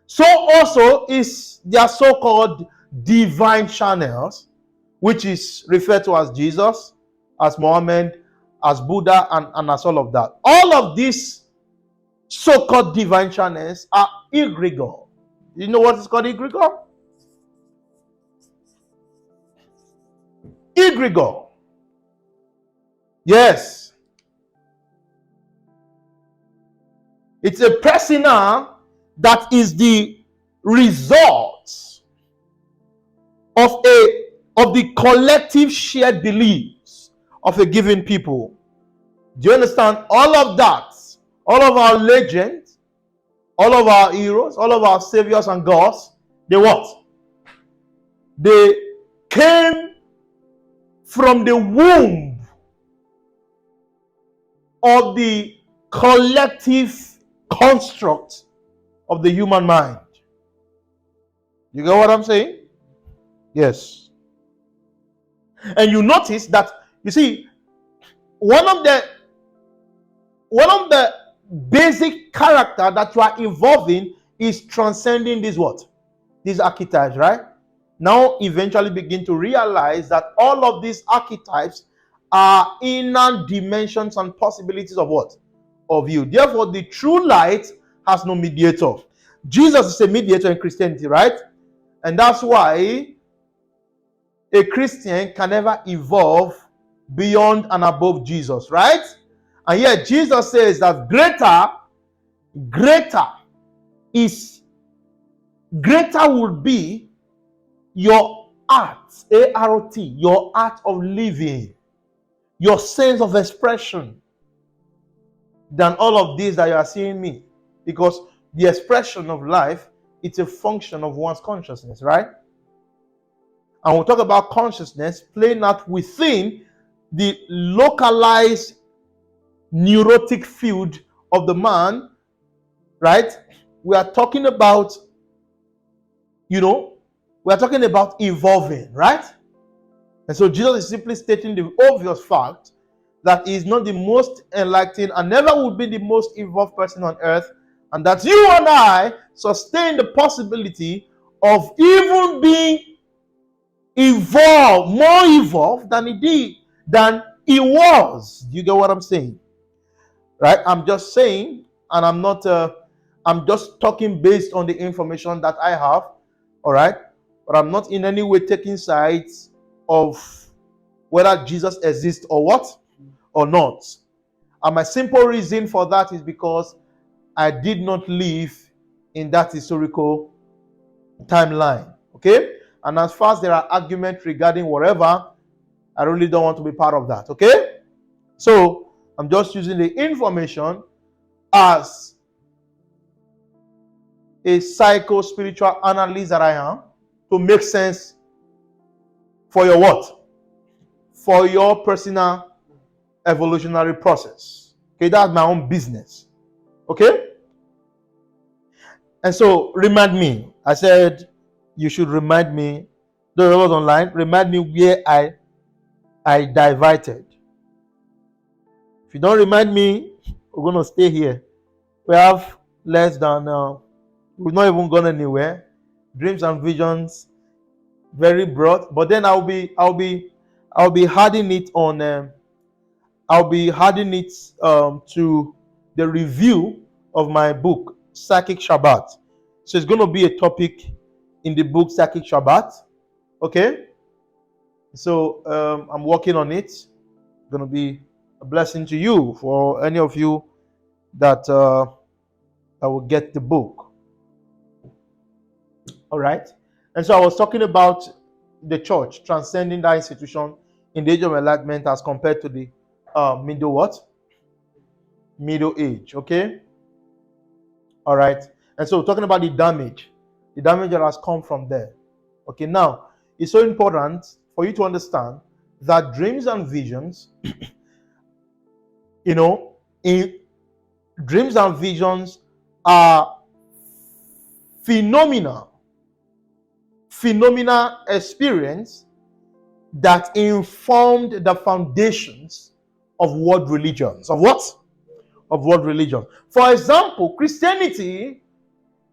So also is their so-called divine channels, which is referred to as Jesus, as Muhammad, as Buddha, and as all of that. All of these so-called divine channels are egregor. You know what is called egregor? Egregor. Yes. It's a persona that is the result of the collective shared beliefs of a given people. Do you understand? All of that, all of our legends, all of our heroes, all of our saviors and gods, they what? They came from the womb of the collective construct of the human mind. You get what I'm saying? Yes. And you notice that, you see, one of the basic character that you are evolving is transcending these what? These archetypes, right? Now eventually begin to realize that all of these archetypes are inner dimensions and possibilities of what? Of you. Therefore, the true light has no mediator. Jesus is a mediator in Christianity, right? And that's why a Christian can never evolve beyond and above Jesus, right? And yet Jesus says that greater would be your art, A-R-O-T, your art of living, your sense of expression, than all of these that you are seeing me. Because the expression of life, it's a function of one's consciousness, right? And we'll talk about consciousness playing out within the localized neurotic field of the man, right? We are talking about, we are talking about evolving, right? And so Jesus is simply stating the obvious fact that he is not the most enlightened and never would be the most evolved person on earth, and that you and I sustain the possibility of even being evolved, more evolved than he was. You get what I'm saying? Right? I'm just saying, and I'm just talking based on the information that I have, all right? But I'm not in any way taking sides of whether Jesus exists or what, or not. And my simple reason for that is because I did not live in that historical timeline, okay? And as far as there are arguments regarding whatever, I really don't want to be part of that, okay? So I'm just using the information as a psycho-spiritual analyst that I am to make sense for your what? For your personal evolutionary process. Okay, that's my own business. Okay? And so remind me. I said you should remind me. Those of us online, remind me where I diverted. If you don't remind me, we're going to stay here. We have less than we've not even gone anywhere. Dreams and visions, very broad. But then I'll be adding it on. I'll be adding it to the review of my book, Psychic Shabbat. So it's going to be a topic in the book, Psychic Shabbat. Okay? So I'm working on it. It's going to be a blessing to you for any of you that will get the book. All right? And so I was talking about the church transcending that institution in the age of enlightenment as compared to the middle age. Okay, all right. And so talking about the damage that has come from there. Okay, now it's so important for you to understand that dreams and visions in dreams and visions are phenomenal experience that informed the foundations of world religions. Of what? Of world religion. For example, Christianity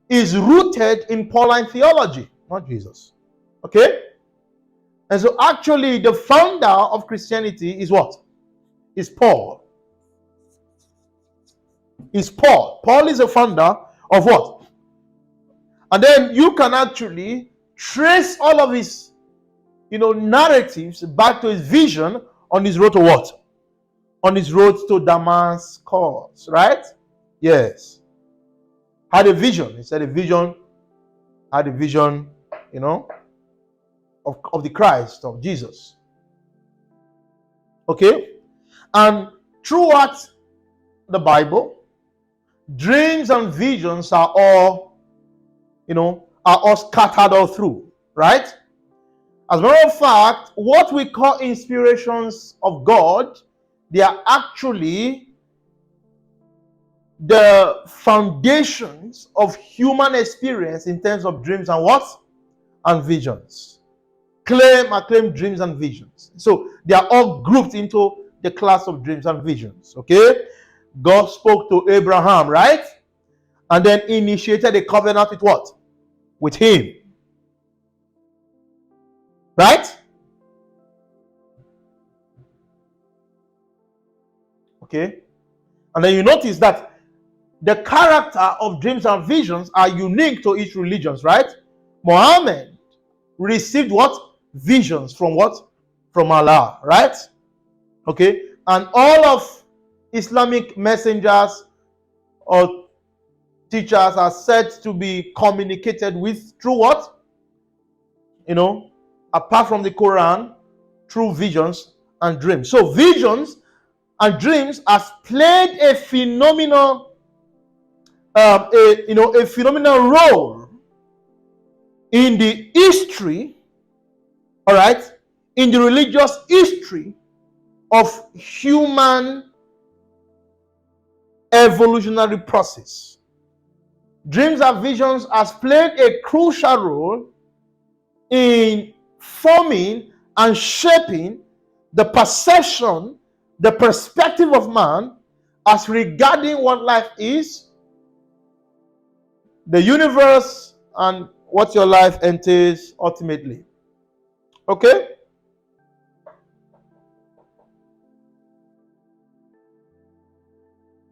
is rooted in Pauline theology, not Jesus. Okay? And so actually the founder of Christianity is what? Is Paul. Is Paul. Paul is the founder of what? And then you can actually trace all of his narratives back to his vision on his road to what? On his road to Damascus, right? Yes. Had a vision. He said had a vision, of the Christ, of Jesus. Okay? And throughout the Bible, dreams and visions are all scattered all through, right? As a matter of fact, what we call inspirations of God, they are actually the foundations of human experience in terms of dreams and what? And visions. Acclaim dreams and visions. So they are all grouped into the class of dreams and visions. Okay? God spoke to Abraham, right? And then initiated a covenant with what? With him. Right? Okay? And then you notice that the character of dreams and visions are unique to each religion, right? Muhammad received what? Visions from what? From Allah, right? Okay? And all of Islamic messengers or teachers are said to be communicated with through what? apart from the Quran, through visions and dreams. So visions and dreams has played a phenomenal, a phenomenal role in the history, all right, in the religious history of human evolutionary process. Dreams and visions has played a crucial role in forming and shaping the perception, the perspective of man as regarding what life is, the universe, and what your life entails ultimately. Okay?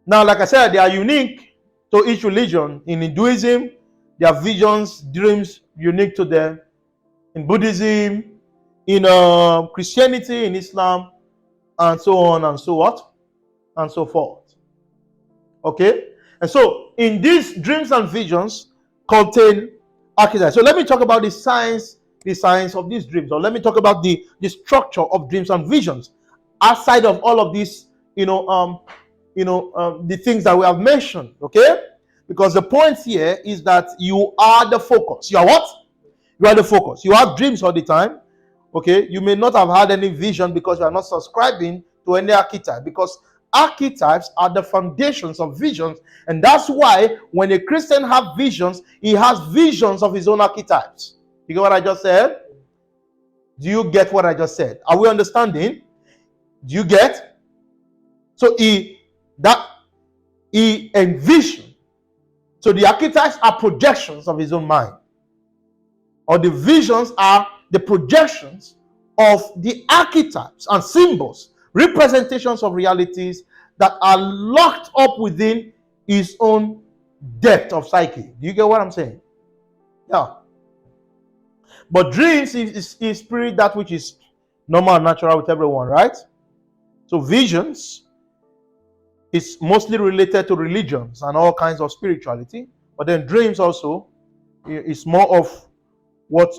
Now, like I said, they are unique to each religion. In Hinduism, their visions, dreams, unique to them. In Buddhism, in Christianity, in Islam, and so on and so what? And so forth. Okay? And so, in these dreams and visions contain archetypes. So let me talk about the science of these dreams, or let me talk about the structure of dreams and visions outside of all of these, the things that we have mentioned. Okay? Because the point here is that you are the focus. You are what? You are the focus. You have dreams all the time. Okay? You may not have had any vision because you are not subscribing to any archetype, because archetypes are the foundations of visions, and that's why when a Christian has visions, he has visions of his own archetypes. You get what I just said? Do you get what I just said? Are we understanding? Do you get? So he envisioned. So the archetypes are projections of his own mind, or the visions are the projections of the archetypes and symbols, representations of realities that are locked up within his own depth of psyche. Do you get what I'm saying? Yeah. But dreams is spirit, that which is normal and natural with everyone, right? So visions is mostly related to religions and all kinds of spirituality. But then dreams also is more of what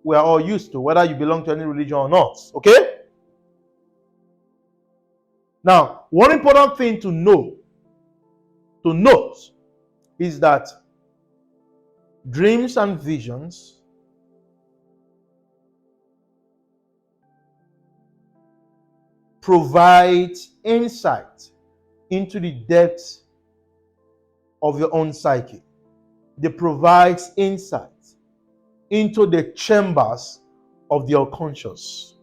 we are all used to, whether you belong to any religion or not. Okay? Now, one important thing to note is that dreams and visions provide insight into the depths of your own psyche. They provide insight into the chambers of the unconscious.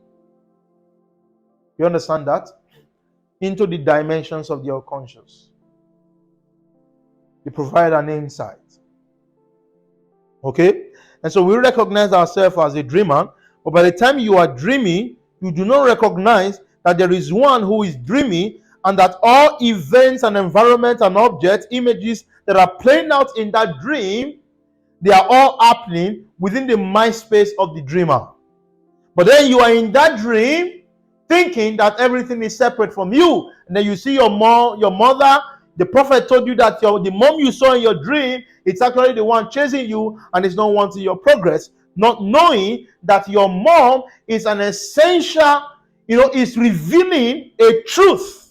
You understand that? Into the dimensions of the unconscious. They provide an insight. Okay? And so we recognize ourselves as a dreamer, but by the time you are dreaming, you do not recognize that there is one who is dreaming, and that all events and environments and objects, images that are playing out in that dream, they are all happening within the mind space of the dreamer. But then you are in that dream thinking that everything is separate from you. And then you see your mother. The prophet told you that the mom you saw in your dream, it's actually the one chasing you and is not wanting your progress, not knowing that your mom is an essential, is revealing a truth.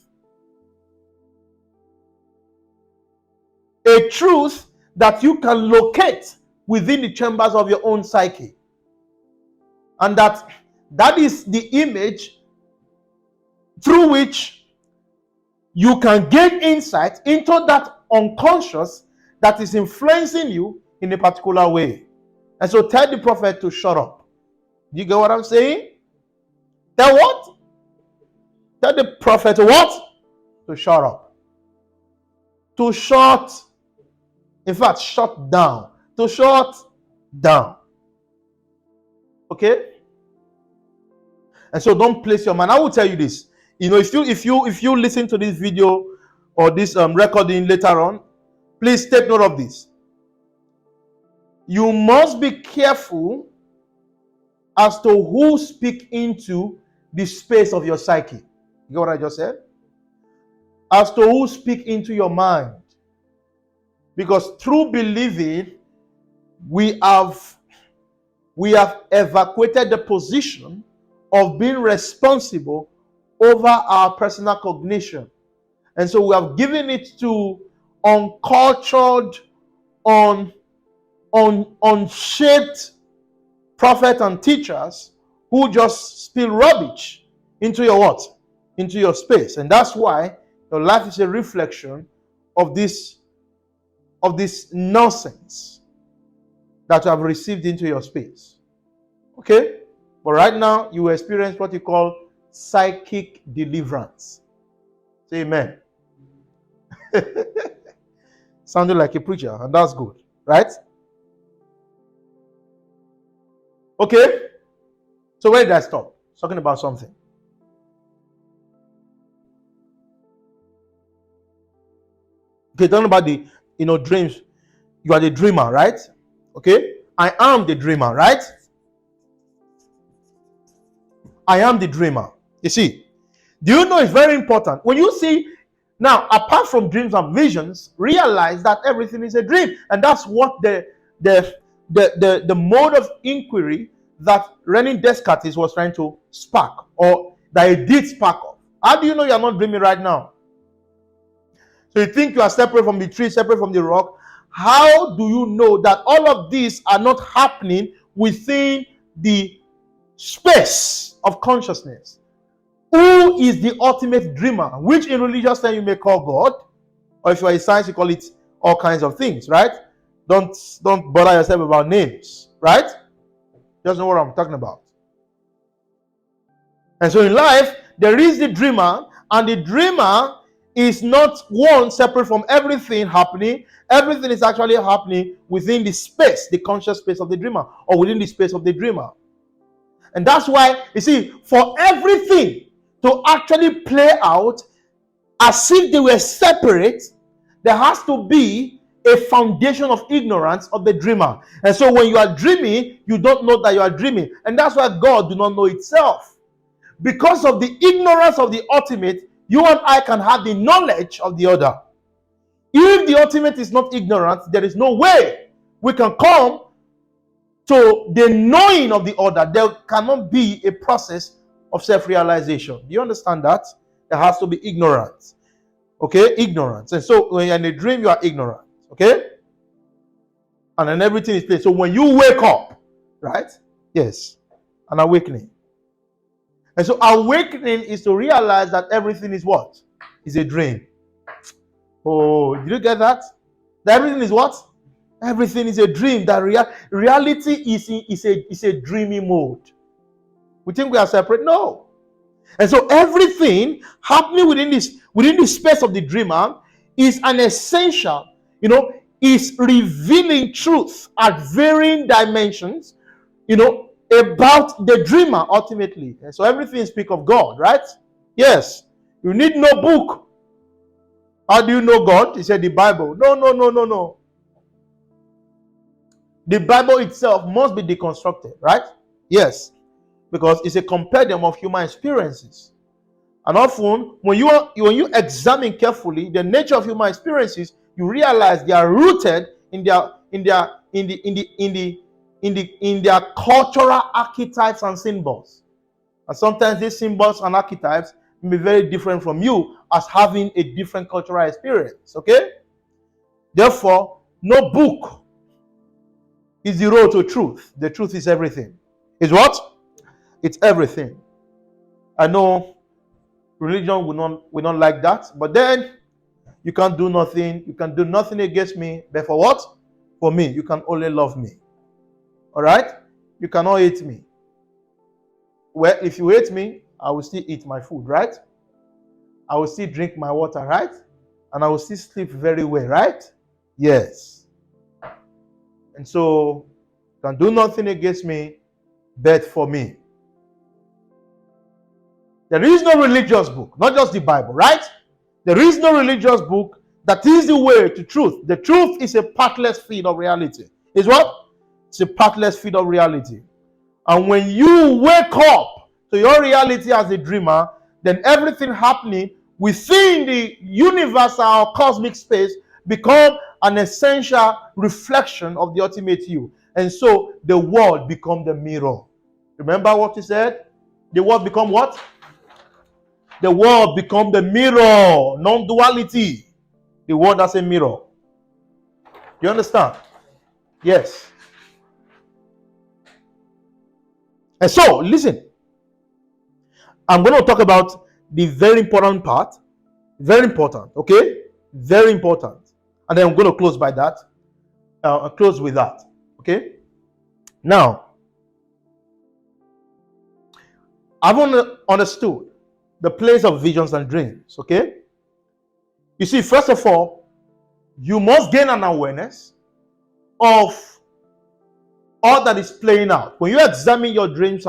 A truth that you can locate within the chambers of your own psyche. And that is the image through which you can gain insight into that unconscious that is influencing you in a particular way. And so tell the prophet to shut up. Do you get what I'm saying? Tell what? Tell the prophet what? To shut up. To shut. In fact, shut down. To shut down. Okay? And so don't place your mind. I will tell you this. If you listen to this video or this recording later on, please take note of this. You must be careful as to who speak into the space of your psyche. You get what I just said? As to who speak into your mind. Because through believing, we have we have evacuated the position of being responsible over our personal cognition. And so we have given it to uncultured, unshaped prophets and teachers who just spill rubbish into your what? Into your space. And that's why your life is a reflection of this nonsense that you have received into your space. Okay? But right now, you experience what you call psychic deliverance. Say amen. Sounded like a preacher, and that's good, right? Okay? So where did I stop? Talking about something. Okay, talking about the dreams. You are the dreamer, right? Okay? I am the dreamer, right? I am the dreamer. You see, do you know it's very important? When you see, now, apart from dreams and visions, realize that everything is a dream. And that's what the mode of inquiry that René Descartes was trying to spark, or that he did spark off. How do you know you are not dreaming right now? So you think you are separate from the tree, separate from the rock. How do you know that all of these are not happening within the space of consciousness? Who is the ultimate dreamer? Which in religious terms you may call God, or if you are in science, you call it all kinds of things, right? Don't bother yourself about names, right? Just know what I'm talking about. And so in life, there is the dreamer, and the dreamer is not one separate from everything happening. Everything is actually happening within the space, the conscious space of the dreamer, or within the space of the dreamer. And that's why, you see, for everything to actually play out as if they were separate, there has to be a foundation of ignorance of the dreamer. And so when you are dreaming, you don't know that you are dreaming. And that's why God do not know itself. Because of the ignorance of the ultimate, you and I can have the knowledge of the other. If the ultimate is not ignorant, there is no way we can come to the knowing of the other. There cannot be a process of self-realization. Do you understand that? There has to be ignorance. Okay? Ignorance. And so when you're in a dream, you are ignorant. Okay? And then everything is played. So when you wake up, right? Yes. An awakening. And so awakening is to realize that everything is what? Is a dream. Oh, did you get that? That everything is what? Everything is a dream. That reality is a dreamy mode. We think we are separate? No. And so everything happening within the space of the dreamer is an essential, is revealing truth at varying dimensions, about the dreamer ultimately. And so everything speaks of God, right? Yes. You need no book. How do you know God? He said the Bible. No. The Bible itself must be deconstructed, right? Yes. Because it's a compendium of human experiences. And often, when you examine carefully the nature of human experiences, you realize they are rooted in their cultural archetypes and symbols. And sometimes these symbols and archetypes may be very different from you as having a different cultural experience. Okay? Therefore, no book is the road to truth. The truth is everything. Is what? It's everything. I know religion will not like that, but then you can't do nothing. You can do nothing against me, but for what? For me. You can only love me. All right? You cannot hate me. Well, if you hate me, I will still eat my food, right? I will still drink my water, right? And I will still sleep very well, right? Yes. And so, you can do nothing against me, but for me. There is no religious book, not just the Bible, right? There is no religious book that is the way to truth. The truth is a pathless feed of reality. Is what? It's a pathless feed of reality. And when you wake up to your reality as a dreamer, then everything happening within the universal or cosmic space become an essential reflection of the ultimate you. And so the world become the mirror. Remember what he said? The world become what? The world become the mirror. Non-duality. The world as a mirror. You understand? Yes. And so, listen. I'm going to talk about the very important part. Very important. Okay? Very important. And then I'm going to close by that. Close with that. Okay? Now, I've understood the place of visions and dreams. Okay? You see, first of all, you must gain an awareness of all that is playing out. When you examine your dreams,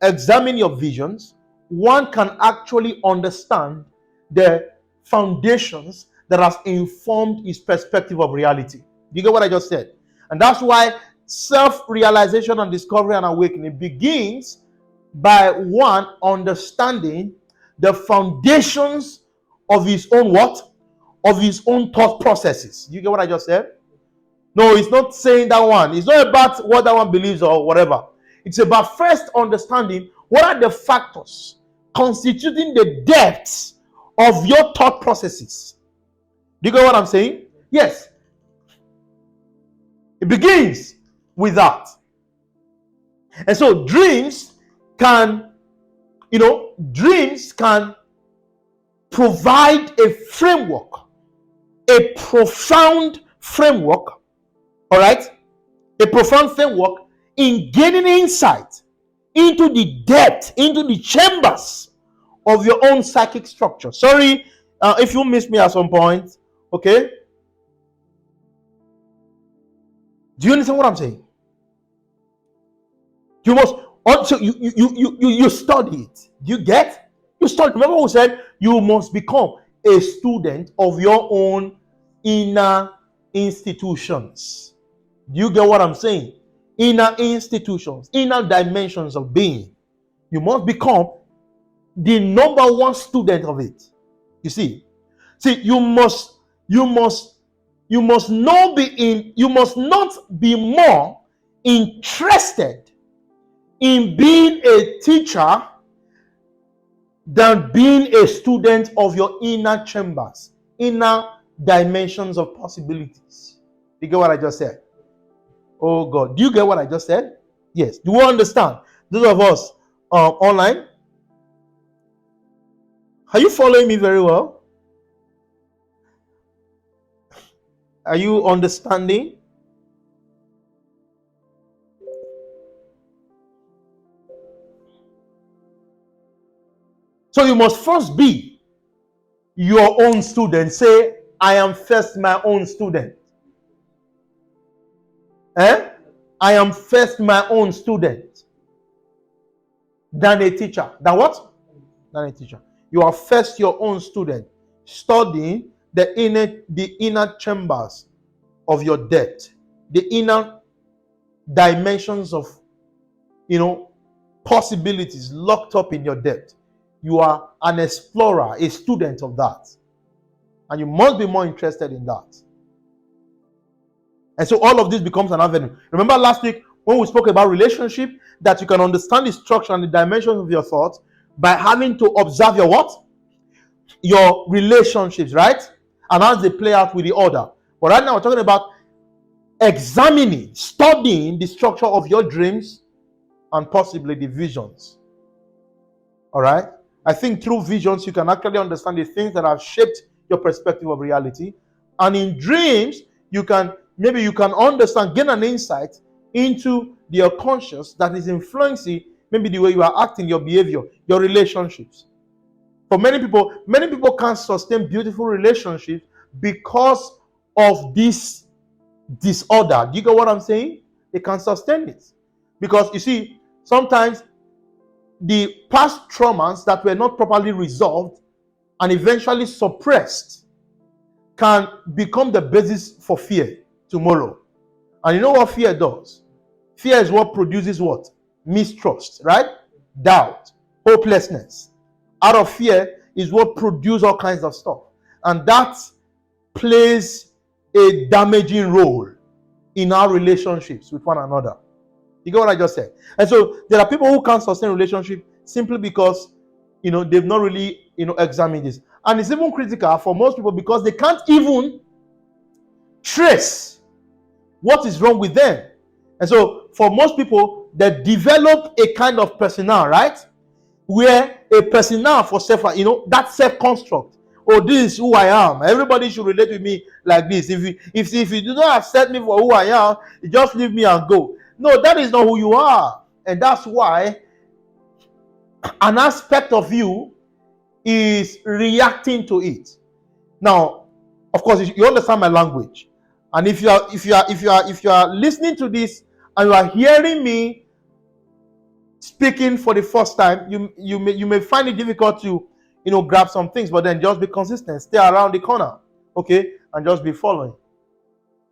examine your visions, one can actually understand the foundations that has informed his perspective of reality. You get what I just said? And that's why self-realization and discovery and awakening begins by one understanding the foundations of his own what? Of his own thought processes. You get what I just said? No, it's not saying that one. It's not about what that one believes or whatever. It's about first understanding what are the factors constituting the depths of your thought processes. Do you get what I'm saying? Yes. It begins with that. And so dreams can provide a framework, a profound framework, all right? A profound framework in gaining insight into the depth, into the chambers of your own psychic structure. Sorry if you missed me at some point, okay? Do you understand what I'm saying? You must also you study it. Do you get? You study. Remember who said you must become a student of your own inner institutions. Do you get what I'm saying? Inner institutions, inner dimensions of being. You must become the number one student of it. You see, you must not be more interested in being a teacher than being a student of your inner chambers, inner dimensions of possibilities. You get what I just said? Oh God, do you get what I just said? Yes. Do you understand? Those of us online, are you following me very well? Are you understanding? So you must first be your own student. Say, I am first my own student. I am first my own student than a teacher. Than what? Than a teacher. You are first your own student, studying the inner chambers of your depth, the inner dimensions of possibilities locked up in your depth. You are an explorer, a student of that, and you must be more interested in that. And so all of this becomes an avenue. Remember last week when we spoke about relationship, that you can understand the structure and the dimensions of your thoughts by having to observe your what? Your relationships, right? And as they play out with the other. But right now we're talking about examining, studying the structure of your dreams and possibly the visions. All right? I think through visions you can actually understand the things that have shaped your perspective of reality. And in dreams, you can understand, gain an insight into your conscious that is influencing maybe the way you are acting, your behavior, your relationships. For many people can't sustain beautiful relationships because of this disorder. Do you get what I'm saying? They can't sustain it. Because you see, sometimes the past traumas that were not properly resolved and eventually suppressed can become the basis for fear tomorrow. And you know what fear does? Fear is what produces what? Mistrust, right? Doubt, hopelessness. Out of fear is what produces all kinds of stuff. And that plays a damaging role in our relationships with one another. You get what I just said? And so there are people who can't sustain relationship simply because they've not really examined this. And it's even critical for most people because they can't even trace what is wrong with them. And so for most people, they develop a kind of persona, right? Where a persona for self, that self-construct. Oh, this is who I am. Everybody should relate with me like this. If you do not accept me for who I am, you just leave me and go. No, that is not who you are. And that's why an aspect of you is reacting to it. Now, of course, you understand my language. And if you are listening to this and you are hearing me speaking for the first time, you may find it difficult to grab some things, but then just be consistent, stay around the corner, okay, and just be following.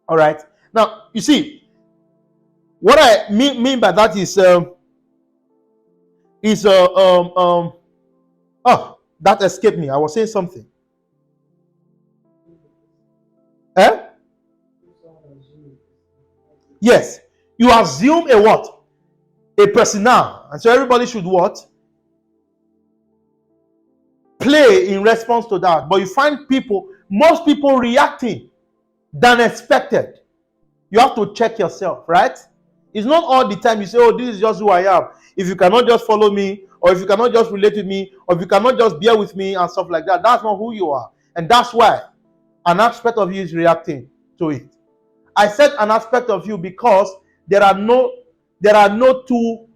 All right. Now you see what I mean by that is that escaped me. I was saying something. Yes, you assume a what? A persona, and so everybody should what? Play in response to that. But you find most people reacting than expected. You have to check yourself, right? It's not all the time you say, oh, this is just who I am. If you cannot just follow me, or if you cannot just relate with me, or if you cannot just bear with me and stuff like that, that's not who you are. And that's why an aspect of you is reacting to it. I said an aspect of you because there are no two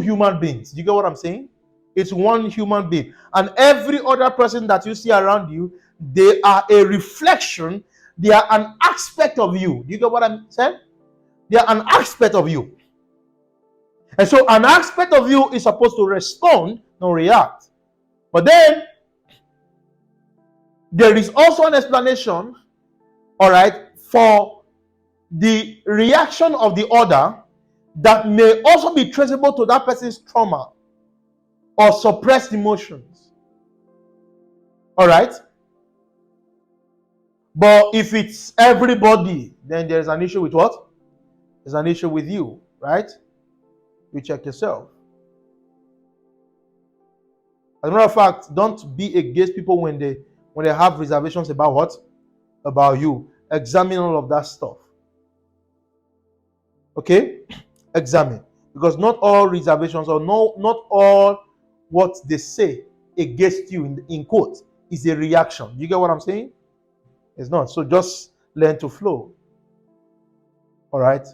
human beings. Do you get what I'm saying? It's one human being. And every other person that you see around you, they are a reflection. They are an aspect of you. Do you get what I'm saying? They are an aspect of you. And so an aspect of you is supposed to respond, not react. But then there is also an explanation, all right, for the reaction of the other that may also be traceable to that person's trauma or suppressed emotions. All right? But if it's everybody, then there's an issue with what? There's an issue with you, right? You check yourself. As a matter of fact, don't be against people when they have reservations about what? About you. Examine all of that stuff. Okay? Examine. Because not all reservations or not all what they say against you in quotes is a reaction. You get what I'm saying? It's not. So just learn to flow. All right?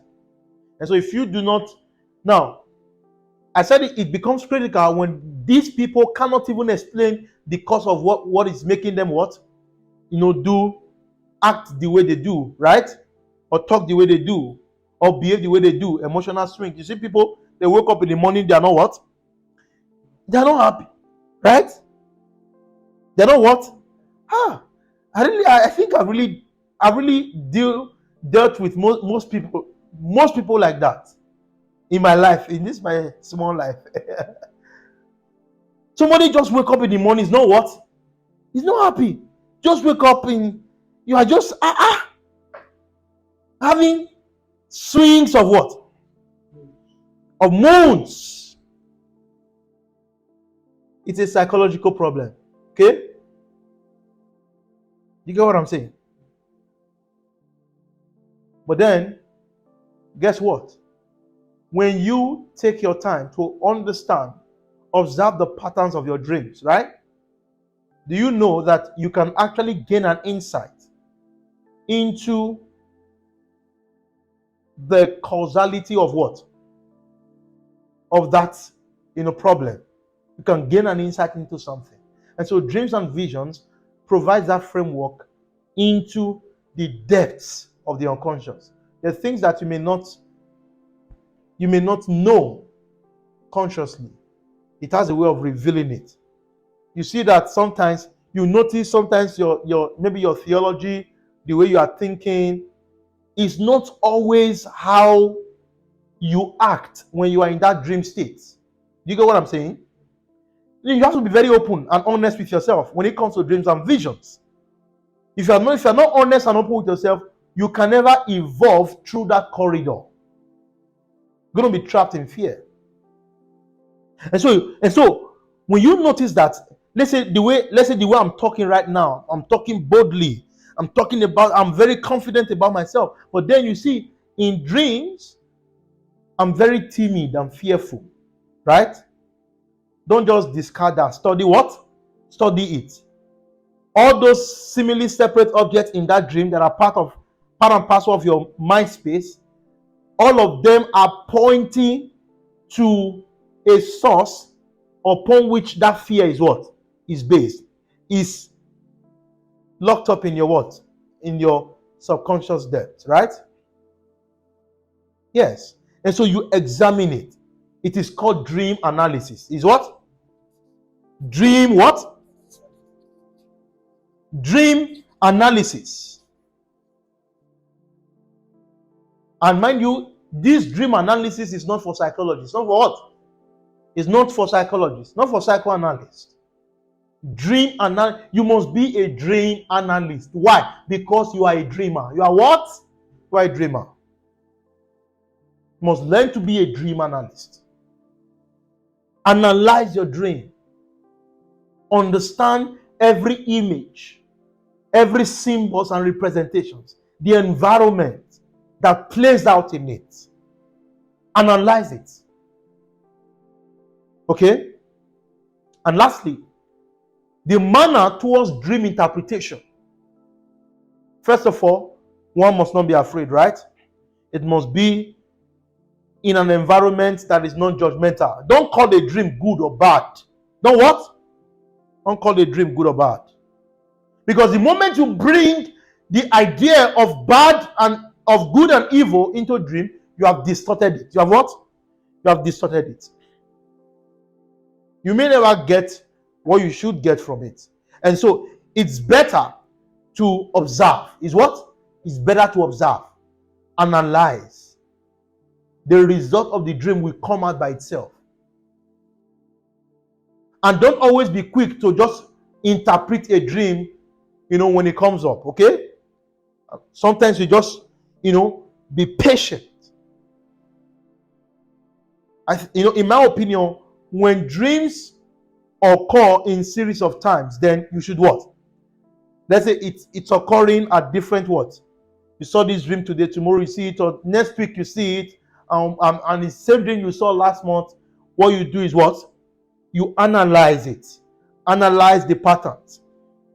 And so if you do not... Now, I said it becomes critical when these people cannot even explain the cause of what is making them what? Act the way they do, right? Or talk the way they do, or behave the way they do. Emotional swing. You see people, they wake up in the morning, they are not what? They are not happy, right? They're not what? I think I've really dealt with most people like that in my life, in this my small life. Somebody just wake up in the morning, is not what? He's not happy. Just wake up you are just having swings of what? Of moods. It's a psychological problem. Okay? You get what I'm saying? But then, guess what? When you take your time to understand, observe the patterns of your dreams, right? Do you know that you can actually gain an insight into the causality of what? Of that, problem. You can gain an insight into something. And so dreams and visions provides that framework into the depths of the unconscious. The things that you may not know consciously. It has a way of revealing it. You see that sometimes you notice your maybe your theology, the way you are thinking, is not always how you act when you are in that dream state. Do you get what I'm saying? You have to be very open and honest with yourself when it comes to dreams and visions. If you're not honest and open with yourself, you can never evolve through that corridor. You're going to be trapped in fear. And so when you notice that, let's say the way I'm talking right now, I'm talking boldly, I'm very confident about myself. But then you see, in dreams, I'm very timid and fearful, right? Don't just discard that. Study what? Study it. All those seemingly separate objects in that dream that are part and parcel of your mind space, all of them are pointing to a source upon which that fear is what? Is based. Is locked up in your what? In your subconscious depth, right? Yes. And so you examine it. It is called dream analysis. Is what? Dream what? Dream analysis. And mind you, this dream analysis is not for psychologists. Not for what? It's not for psychologists, not for psychoanalysts. Dream analysis. You must be a dream analyst. Why? Because you are a dreamer. You are what? You are a dreamer. You must learn to be a dream analyst. Analyze your dream. Understand every image, every symbols and representations, the environment that plays out in it. Analyze it. Okay? And lastly, the manner towards dream interpretation. First of all, one must not be afraid, right? It must be in an environment that is non-judgmental. Don't call a dream good or bad. Don't what? Don't call a dream good or bad. Because the moment you bring the idea of bad and of good and evil into a dream, you have distorted it. You have what? You have distorted it. You may never get what you should get from it. And so it's better to observe. Is what? It's better to observe. Analyze. The result of the dream will come out by itself. And don't always be quick to just interpret a dream, when it comes up, okay? Sometimes you just, be patient. In my opinion, when dreams occur in series of times, then you should what? Let's say it's occurring at different what? You saw this dream today, tomorrow you see it, or next week you see it, and the same dream you saw last month. What you do is what? You analyze it. Analyze the patterns.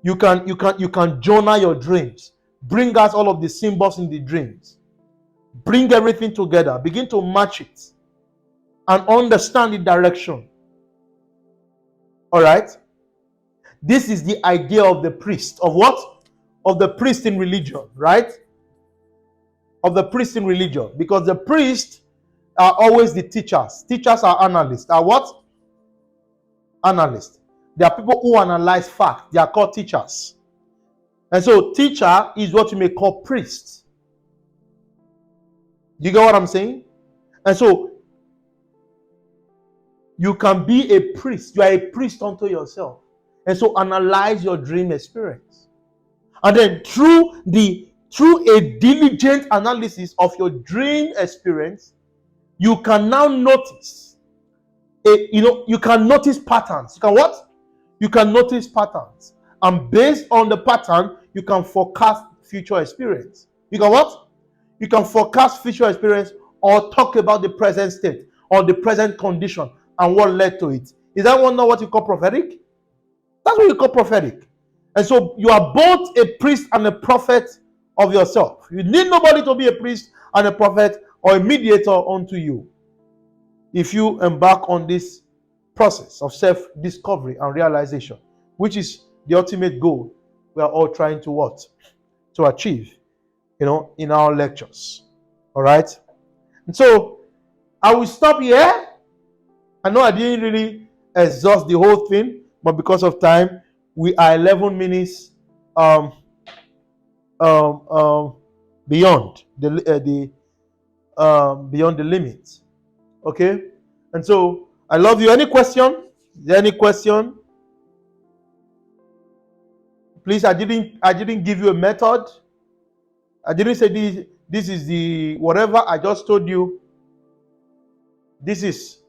You can journal your dreams. Bring out all of the symbols in the dreams. Bring everything together. Begin to match it. And understand the direction. All right? This is the idea of the priest. Of what? Of the priest in religion, right? Of the priest in religion. Because the priests are always the teachers. Teachers are analysts. Are what? Analysts. There are people who analyze facts. They are called teachers. And so teacher is what you may call priest. You get what I'm saying? And so you can be a priest. You are a priest unto yourself. And so analyze your dream experience. And then through a diligent analysis of your dream experience, you can now notice you can notice patterns. You can what? You can notice patterns. And based on the pattern, you can forecast future experience. You can what? You can forecast future experience or talk about the present state or the present condition and what led to it. Is that not what you call prophetic? That's what you call prophetic. And so you are both a priest and a prophet of yourself. You need nobody to be a priest and a prophet or a mediator unto you. If you embark on this process of self-discovery and realization, which is the ultimate goal we are all trying to what? To achieve, in our lectures. All right? And so I will stop here. I know I didn't really exhaust the whole thing, but because of time, we are 11 minutes beyond the limit. Okay? And so I love you. Any question? Is there any question? Please, I didn't give you a method. I didn't say this is the whatever I just told you. This is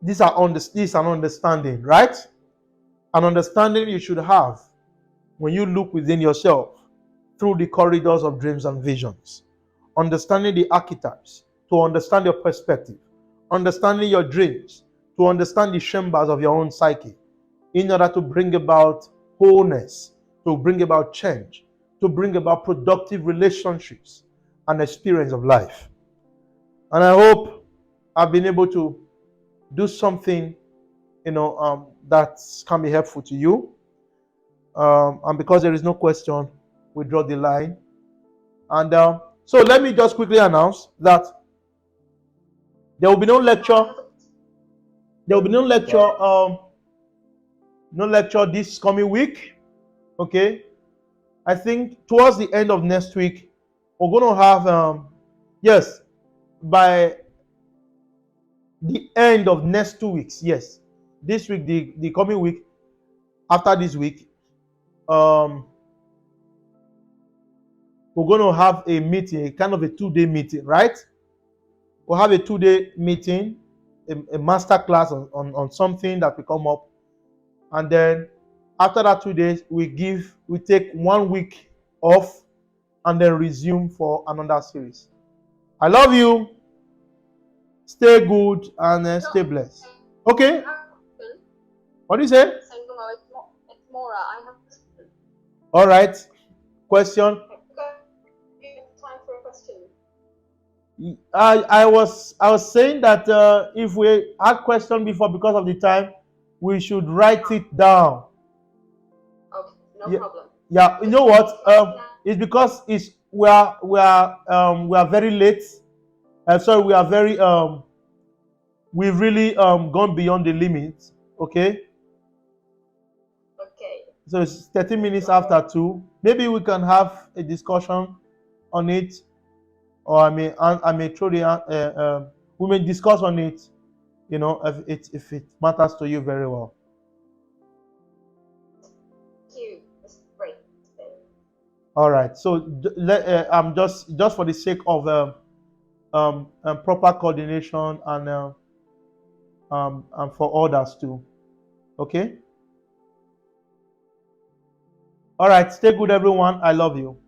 an understanding, right? An understanding you should have when you look within yourself through the corridors of dreams and visions. Understanding the archetypes to understand your perspective, understanding your dreams to understand the chambers of your own psyche in order to bring about wholeness, to bring about change, to bring about productive relationships and experience of life. And I hope I've been able to do something, that can be helpful to you. And because there is no question, we draw the line. And so let me just quickly announce that there will be no lecture. There will be no lecture this coming week. Okay. I think towards the end of next week, we're going to have, yes, by the end of next 2 weeks, yes, this week, the coming week, after this week, we're going to have a meeting, kind of a 2-day meeting, right? We'll have a 2-day meeting, a master class on something that will come up. And then after that 2 days, we take 1 week off and then resume for another series. I love you. Stay good and stay blessed. Okay? What do you say? It's Mora. I have a question. All right. Question. Time for a question. I was saying that if we had question before, because of the time, we should write it down. Okay, no problem. Yeah, you know what? It's because we are very late. Sorry, we are very we've really gone beyond the limit. Okay. Okay. So it's 30 minutes after 2. Maybe we can have a discussion on it, or I may throw the we may discuss on it. If it matters to you very well. Thank you. It's great. All right. So I'm just for the sake of proper coordination and for others too. Okay. All right. Stay good, everyone. I love you.